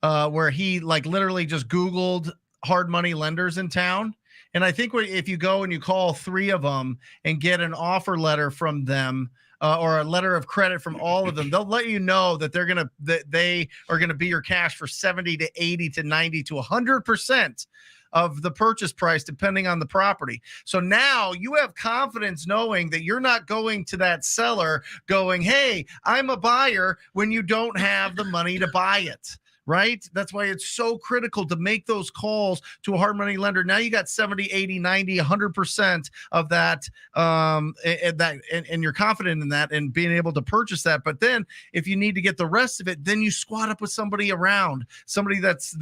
where he literally just Googled hard money lenders in town. And I think if you go and you call 3 of them and get an offer letter from them or a letter of credit from all of them, they'll let you know that they are gonna be your cash for 70 to 80 to 90 to 100% of the purchase price, depending on the property. So now you have confidence knowing that you're not going to that seller going, hey, I'm a buyer, when you don't have the money to buy it. Right? That's why it's so critical to make those calls to a hard money lender. Now you got 70, 80, 90, 100% of that, and you're confident in that and being able to purchase that. But then if you need to get the rest of it, then you squat up with somebody around, somebody that's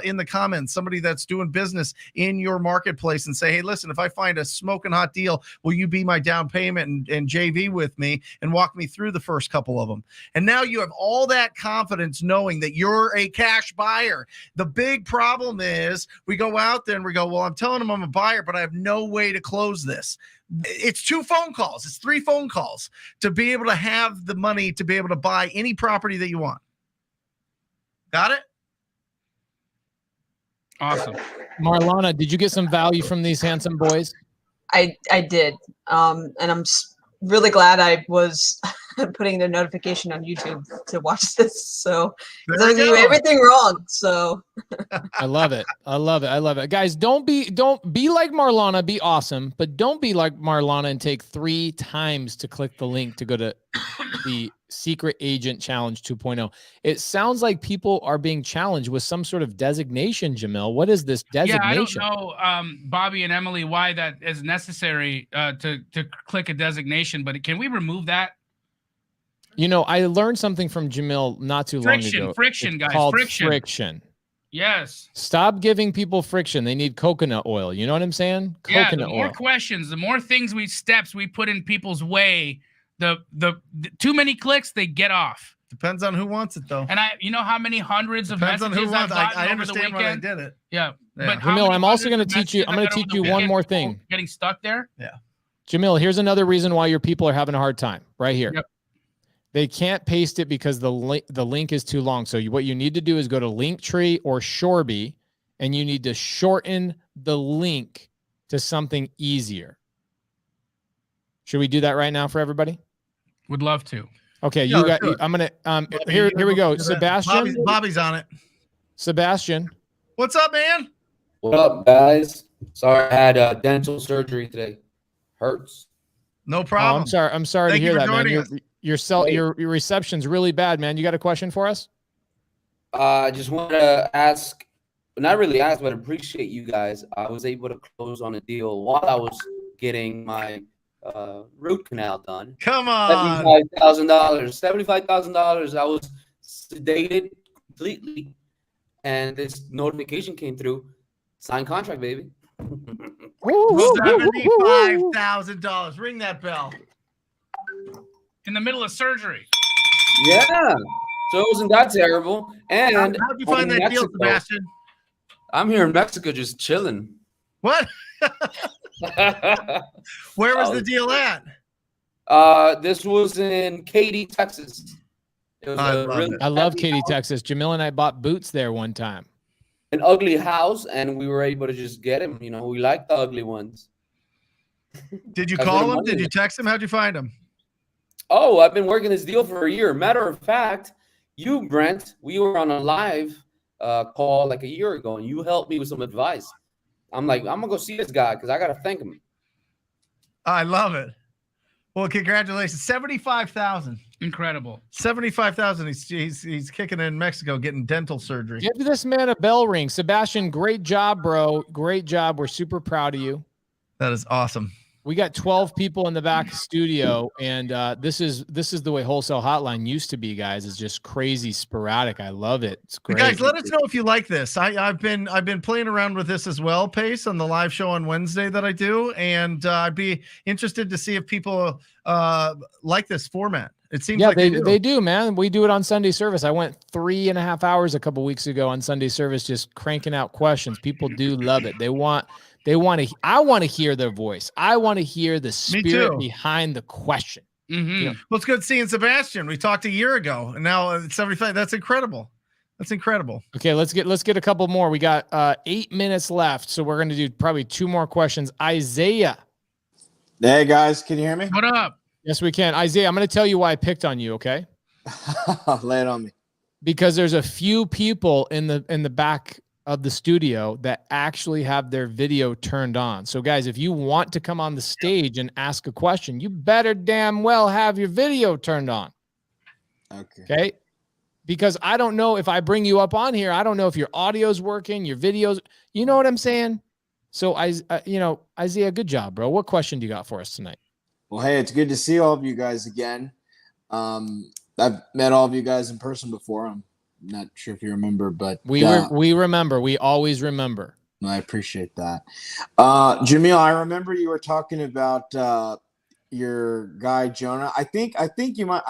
in the comments, somebody that's doing business in your marketplace, and say, hey, listen, if I find a smoking hot deal, will you be my down payment and JV with me and walk me through the first couple of them? And now you have all that confidence knowing that you're a cash buyer. The big problem is we go out there and we go, well, I'm telling them I'm a buyer, but I have no way to close this. It's 2 phone calls. It's 3 phone calls to be able to have the money to be able to buy any property that you want. Got it? Awesome. Marlana, did you get some value from these handsome boys? I did. And I'm really glad I was putting the notification on YouTube to watch this. So I'm going to do everything wrong. So I love it. I love it. I love it. Guys, don't be like Marlana, be awesome, but don't be like Marlana and take 3 times to click the link to go to the Secret Agent Challenge 2.0. It sounds like people are being challenged with some sort of designation, Jamil. What is this designation? Yeah, I don't know, Bobby and Emily, why that is necessary to click a designation, but can we remove that? You know, I learned something from Jamil not too long ago. Friction, guys. Called Friction. friction. Yes. Stop giving people friction. They need coconut oil. You know what I'm saying? Coconut the more oil. questions, the more steps we put in people's way, the too many clicks, they get off. Depends on who wants it, though. And you know how many hundreds of Depends on messages who I've wants. gotten I over understand the why I weekend. did it. Yeah. But Jamil, I'm also going to teach you. I'm going to teach you one more thing. Getting stuck there. Yeah. Jamil, here's another reason why your people are having a hard time right here. Yep. They can't paste it because the link is too long. So what you need to do is go to Linktree or Shorby, and you need to shorten the link to something easier. Should we do that right now for everybody? Would love to. Okay, Yeah, you got. sure. I'm gonna. Here we go. Sebastian. Bobby's on it. Sebastian. What's up, man? What up, guys? Sorry, I had dental surgery today. Hurts. No Oh, problem. I'm sorry. I'm sorry to Thank you hear for that, man. joining Your reception's really bad, man. You got a question for us? I just want to ask, not really ask, but appreciate you guys. I was able to close on a deal while I was getting my root canal done. Come on. $75,000. I was sedated completely, and this notification came through. Signed contract, baby. $75,000. Ring that bell. In the middle of surgery. Yeah. So it wasn't that terrible. And How'd you find that deal, Sebastian? I'm here in Mexico just chilling. What? Where was the deal at? This was in Katy, Texas. It was I love Katy, Texas. Jamil and I bought boots there one time. An ugly house, and we were able to just get him. You know, we like the ugly ones. Did you call him? Did you text him? How'd you find him? Oh, I've been working this deal for a year. Matter of fact, you, Brent, we were on a live call like a year ago, and you helped me with some advice. I'm like, I'm gonna go see this guy because I gotta thank him. I love it. Well, congratulations. 75,000. Incredible. 75,000. He's kicking in Mexico getting dental surgery. Give this man a bell ring. Sebastian, great job, bro. Great job. We're super proud of you. That is awesome. We got 12 people in the back studio, and this is the way Wholesale Hotline used to be, guys. It's just crazy sporadic. I love it. It's great. Guys, let us know if you like this. I've been playing around with this as well, Pace, on the live show on Wednesday that I do, and I'd be interested to see if people like this format. It seems like they do, man. We do it on Sunday service. I went 3.5 hours a couple weeks ago on Sunday service, just cranking out questions. People do love it. I want to hear their voice. I want to hear the spirit behind the question. Mm-hmm. You know? Well, it's good seeing Sebastian. We talked a year ago, and now it's 75. That's incredible. That's incredible. Okay, let's get a couple more. We got 8 minutes left, so we're going to do probably 2 more questions. Isaiah. Hey guys, can you hear me? What up? Yes, we can. Isaiah, I'm going to tell you why I picked on you. Okay. Lay it on me. Because there's a few people in the back of the studio that actually have their video turned on. So guys, if you want to come on the stage and ask a question, you better damn well have your video turned on. Okay. Because I don't know if I bring you up on here, I don't know if your audio's working, your videos, you know what I'm saying? So Isaiah, good job, bro. What question do you got for us tonight? Well, hey, it's good to see all of you guys again. I've met all of you guys in person before. I'm not sure if you remember, but we remember. We always remember. I appreciate that. Jamil, I remember you were talking about your guy Jonah. I think I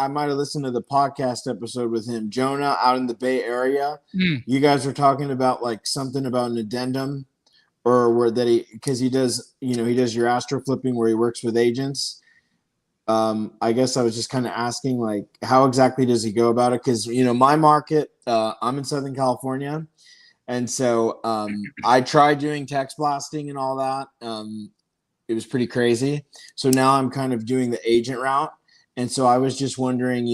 might have listened to the podcast episode with him, Jonah, out in the Bay Area. You guys were talking about like something about an addendum, or where that because he does your astro flipping where he works with agents. I guess I was just kind of asking, like, how exactly does he go about it? Because, my market, I'm in Southern California. And so I tried doing text blasting and all that. It was pretty crazy. So now I'm kind of doing the agent route. And so I was just wondering,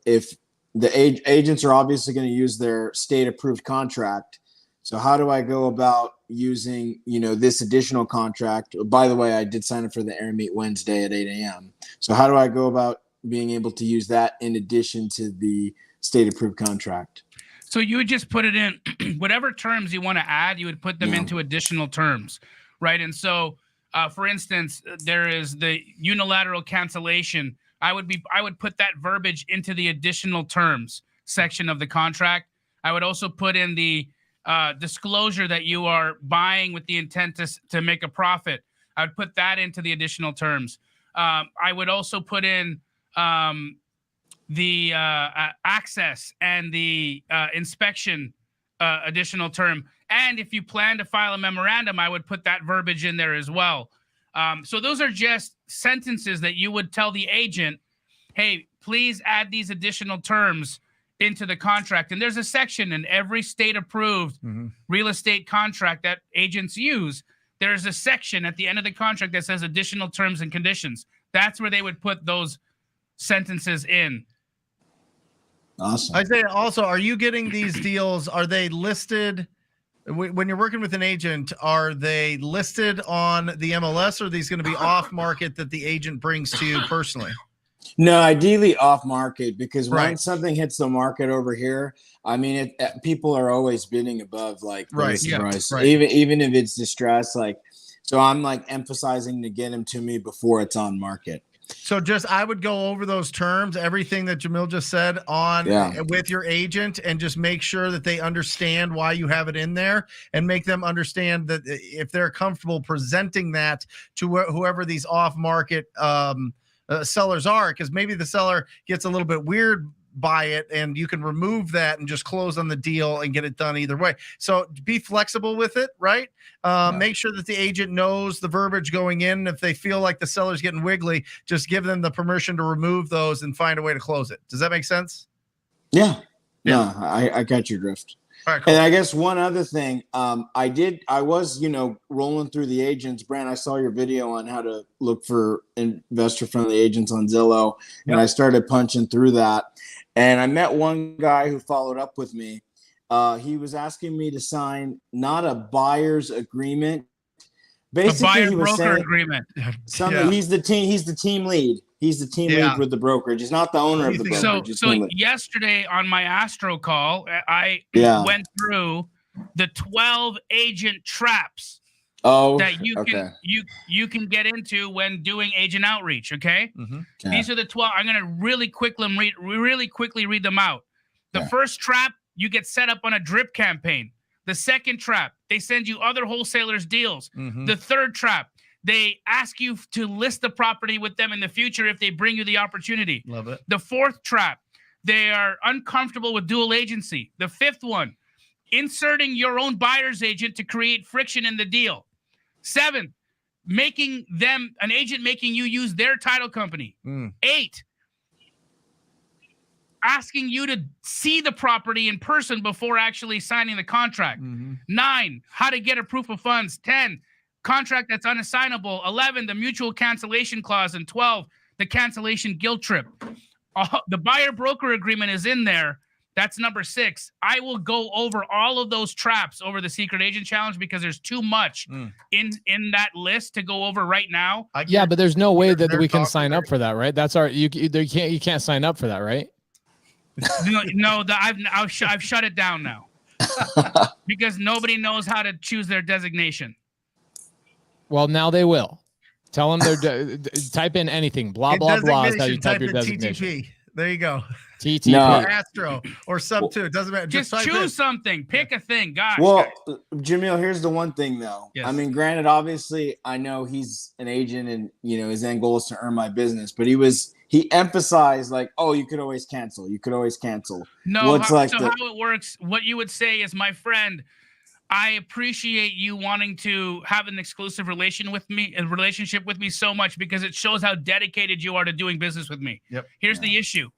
if the agents are obviously going to use their state approved contract. So how do I go about using, this additional contract? By the way, I did sign up for the Air Meet Wednesday at 8 a.m. So how do I go about being able to use that in addition to the state approved contract? So you would just put it in whatever terms you want to add, you would put them into additional terms, right? And so, for instance, there is the unilateral cancellation. I would put that verbiage into the additional terms section of the contract. I would also put in the disclosure that you are buying with the intent to make a profit. I would put that into the additional terms. I would also put in the access and the inspection additional term. And if you plan to file a memorandum, I would put that verbiage in there as well. So those are just sentences that you would tell the agent, hey, please add these additional terms into the contract. And there's a section in every state-approved real estate contract that agents use. There's a section at the end of the contract that says additional terms and conditions. That's where they would put those sentences in. Awesome. Isaiah, also, are you getting these deals? Are they listed when you're working with an agent? Are they listed on the MLS, or are these going to be off market that the agent brings to you personally? No, ideally off market, because once something hits the market over here, I mean, people are always bidding above like the listed price, even if it's distressed. Like, so I'm like emphasizing to get them to me before it's on market. So I would go over those terms, everything that Jamil just said with your agent, and just make sure that they understand why you have it in there, and make them understand that if they're comfortable presenting that to whoever these off market sellers are, because maybe the seller gets a little bit weird by it, and you can remove that and just close on the deal and get it done either way. So be flexible with it, right? Make sure that the agent knows the verbiage going in. If they feel like the seller's getting wiggly, just give them the permission to remove those and find a way to close it. Does that make sense? Yeah. No, I got your drift. All right, cool. And I guess one other thing, I was, rolling through the agents. Brent, I saw your video on how to look for investor-friendly agents on Zillow, and I started punching through that. And I met one guy who followed up with me. He was asking me to sign not a buyer's agreement. Basically, a buyer-broker agreement. He's the team lead. He's the team lead with the brokerage. He's not the owner of the brokerage. So yesterday on my Astro call, I went through the 12 agent traps that you can get into when doing agent outreach. Okay, these are the 12. I'm going to really quickly read them out. The first trap, you get set up on a drip campaign. The second trap, they send you other wholesalers deals. The third trap, they ask you to list the property with them in the future if they bring you the opportunity. Love it. The fourth trap, they are uncomfortable with dual agency. The fifth one, inserting your own buyer's agent to create friction in the deal. Seventh, an agent making you use their title company. 8, asking you to see the property in person before actually signing the contract. 9, how to get a proof of funds. 10, contract that's unassignable. 11, the mutual cancellation clause. And 12, the cancellation guilt trip. The buyer broker agreement is in there. That's number 6. I will go over all of those traps over the Secret Agent Challenge because there's too much in that list to go over right now. But there's no way that we can sign up for that, right? That's you can't sign up for that, right? No, I've shut it down now because nobody knows how to choose their designation. Well, now they will. Tell them they're type in anything. Blah blah blah is how you type your designation. TTP. There you go. TTP. Or Astro or sub 2. It doesn't matter. Just choose something. Pick a thing. Gosh. Well, Jamil, here's the one thing though. Yes. I mean, granted, obviously, I know he's an agent, and his end goal is to earn my business. But he emphasized like, oh, you could always cancel. You could always cancel. No. How it works? What you would say is, my friend, I appreciate you wanting to have an exclusive relationship with me so much because it shows how dedicated you are to doing business with me. Yep. Here's the issue.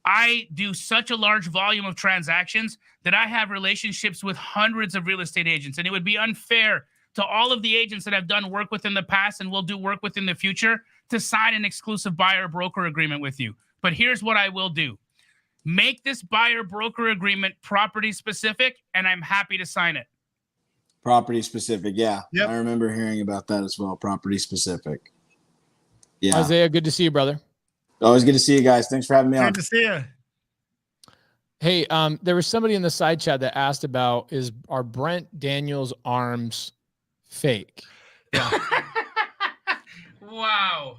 I do such a large volume of transactions that I have relationships with hundreds of real estate agents, and it would be unfair to all of the agents that I've done work with in the past and will do work with in the future to sign an exclusive buyer broker agreement with you. But here's what I will do. Make this buyer broker agreement property specific, and I'm happy to sign it. Property specific. Yeah. Yep. I remember hearing about that as well. Property specific. Yeah. Isaiah, good to see you, brother. Always good to see you guys. Thanks for having me on. Good to see you. Hey, there was somebody in the side chat that asked about, are Brent Daniels' arms fake? Wow.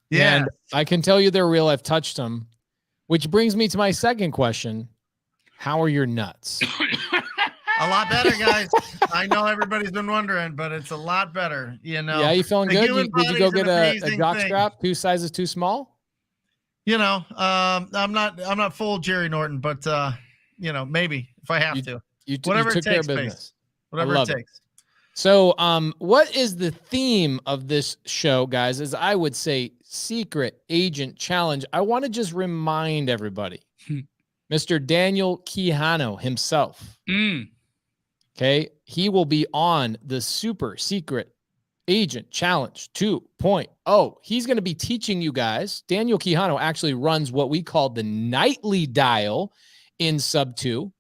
Yeah. And I can tell you they're real. I've touched them, which brings me to my second question. How are your nuts? A lot better, guys. I know everybody's been wondering, but it's a lot better. You know. Yeah, you feeling The good? human Did you go body's get an a amazing jock thing. strap 2 sizes too small? You know, I'm not full Jerry Norton, but you know, maybe if I have to. Whatever you it took care takes, of Pace. business. Whatever I love it takes. So, what is the theme of this show, guys? Is I would say secret agent challenge. I want to just remind everybody, Mr. Daniel Quijano himself. Okay, he will be on the super secret agent challenge 2.0. He's going to be teaching you guys. Daniel Quijano actually runs what we call the nightly dial in Sub 2.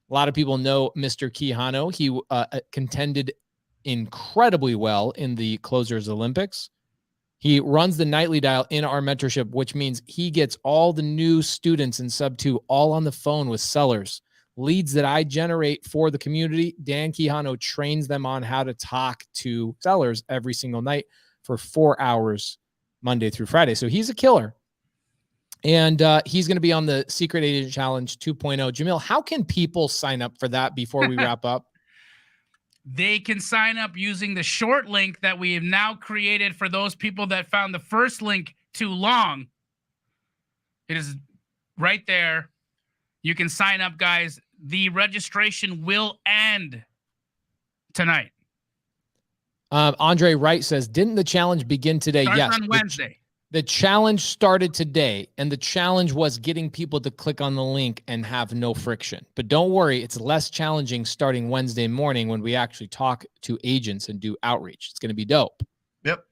A lot of people know Mr. Quijano. He contended incredibly well in the Closers Olympics. He runs the nightly dial in our mentorship, which means he gets all the new students in Sub 2 all on the phone with sellers. Leads that I generate for the community. Dan Quijano trains them on how to talk to sellers every single night for 4 hours, Monday through Friday. So he's a killer. And he's going to be on the Secret Agent Challenge 2.0. Jamil, how can people sign up for that before we wrap up? They can sign up using the short link that we have now created for those people that found the first link too long. It is right there. You can sign up, guys. The registration will end tonight. Andre Wright says, didn't the challenge begin today? Starts yes. on Wednesday. The challenge started today, and the challenge was getting people to click on the link and have no friction. But don't worry, it's less challenging starting Wednesday morning when we actually talk to agents and do outreach. It's going to be dope. Yep.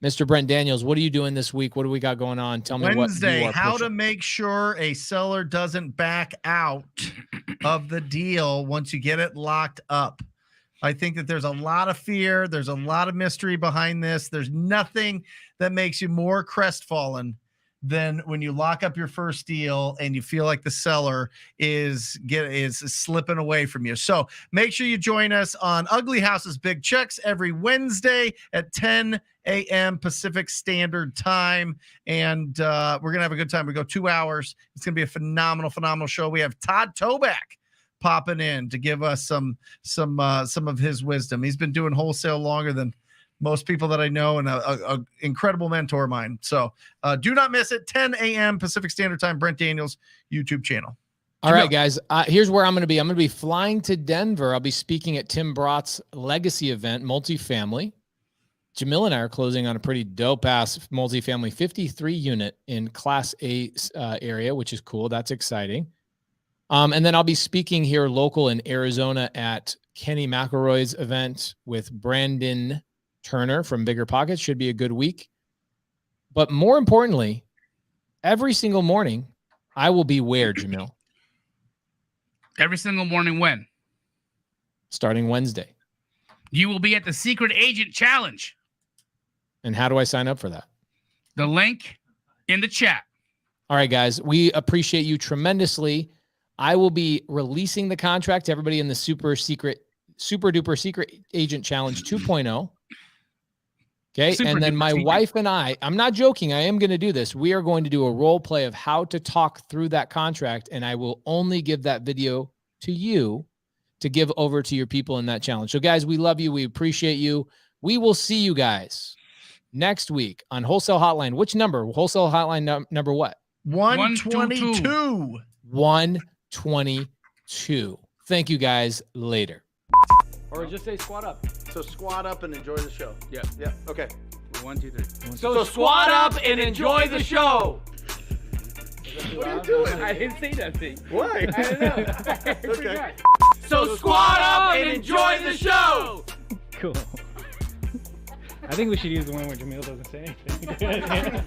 Mr. Brent Daniels, what are you doing this week? What do we got going on? Tell me Wednesday, what you are how pushing. to make sure a seller doesn't back out of the deal once you get it locked up. I think that there's a lot of fear. There's a lot of mystery behind this. There's nothing that makes you more crestfallen than when you lock up your first deal and you feel like the seller is slipping away from you. So make sure you join us on Ugly House's Big Checks every Wednesday at 10 a.m. Pacific Standard Time. And we're going to have a good time. We go 2 hours. It's going to be a phenomenal show. We have Todd Toback popping in to give us some of his wisdom. He's been doing wholesale longer than most people that I know, and a incredible mentor of mine. So do not miss it. 10 a.m. Pacific Standard Time, Brent Daniels YouTube channel. All right, guys, here's where I'm going to be. I'm going to be flying to Denver. I'll be speaking at Tim Brott's legacy event, multifamily. Jamil and I are closing on a pretty dope-ass multifamily 53 unit in Class A area, which is cool. That's exciting. And then I'll be speaking here local in Arizona at Kenny McElroy's event with Brandon Turner from Bigger Pockets. Should be a good week. But more importantly, every single morning, I will be where, Jamil? Every single morning when? Starting Wednesday. You will be at the Secret Agent Challenge. And how do I sign up for that? The link in the chat. All right, guys, we appreciate you tremendously. I will be releasing the contract to everybody in the super duper secret agent challenge 2.0. Okay. And then my wife and I'm not joking. I am going to do this. We are going to do a role play of how to talk through that contract. And I will only give that video to you to give over to your people in that challenge. So guys, we love you. We appreciate you. We will see you guys next week on Wholesale Hotline. Which number? Wholesale Hotline number what? 122. 122. Thank you guys. Later. Or just say squat up. So squat up and enjoy the show. Yeah. Yeah. Okay. 1, 2, 3. So squat up and enjoy the show. What are you doing? I didn't say that thing. Why? I don't know. Okay. So squat up and enjoy the show. Cool. I think we should use the one where Jamil doesn't say anything.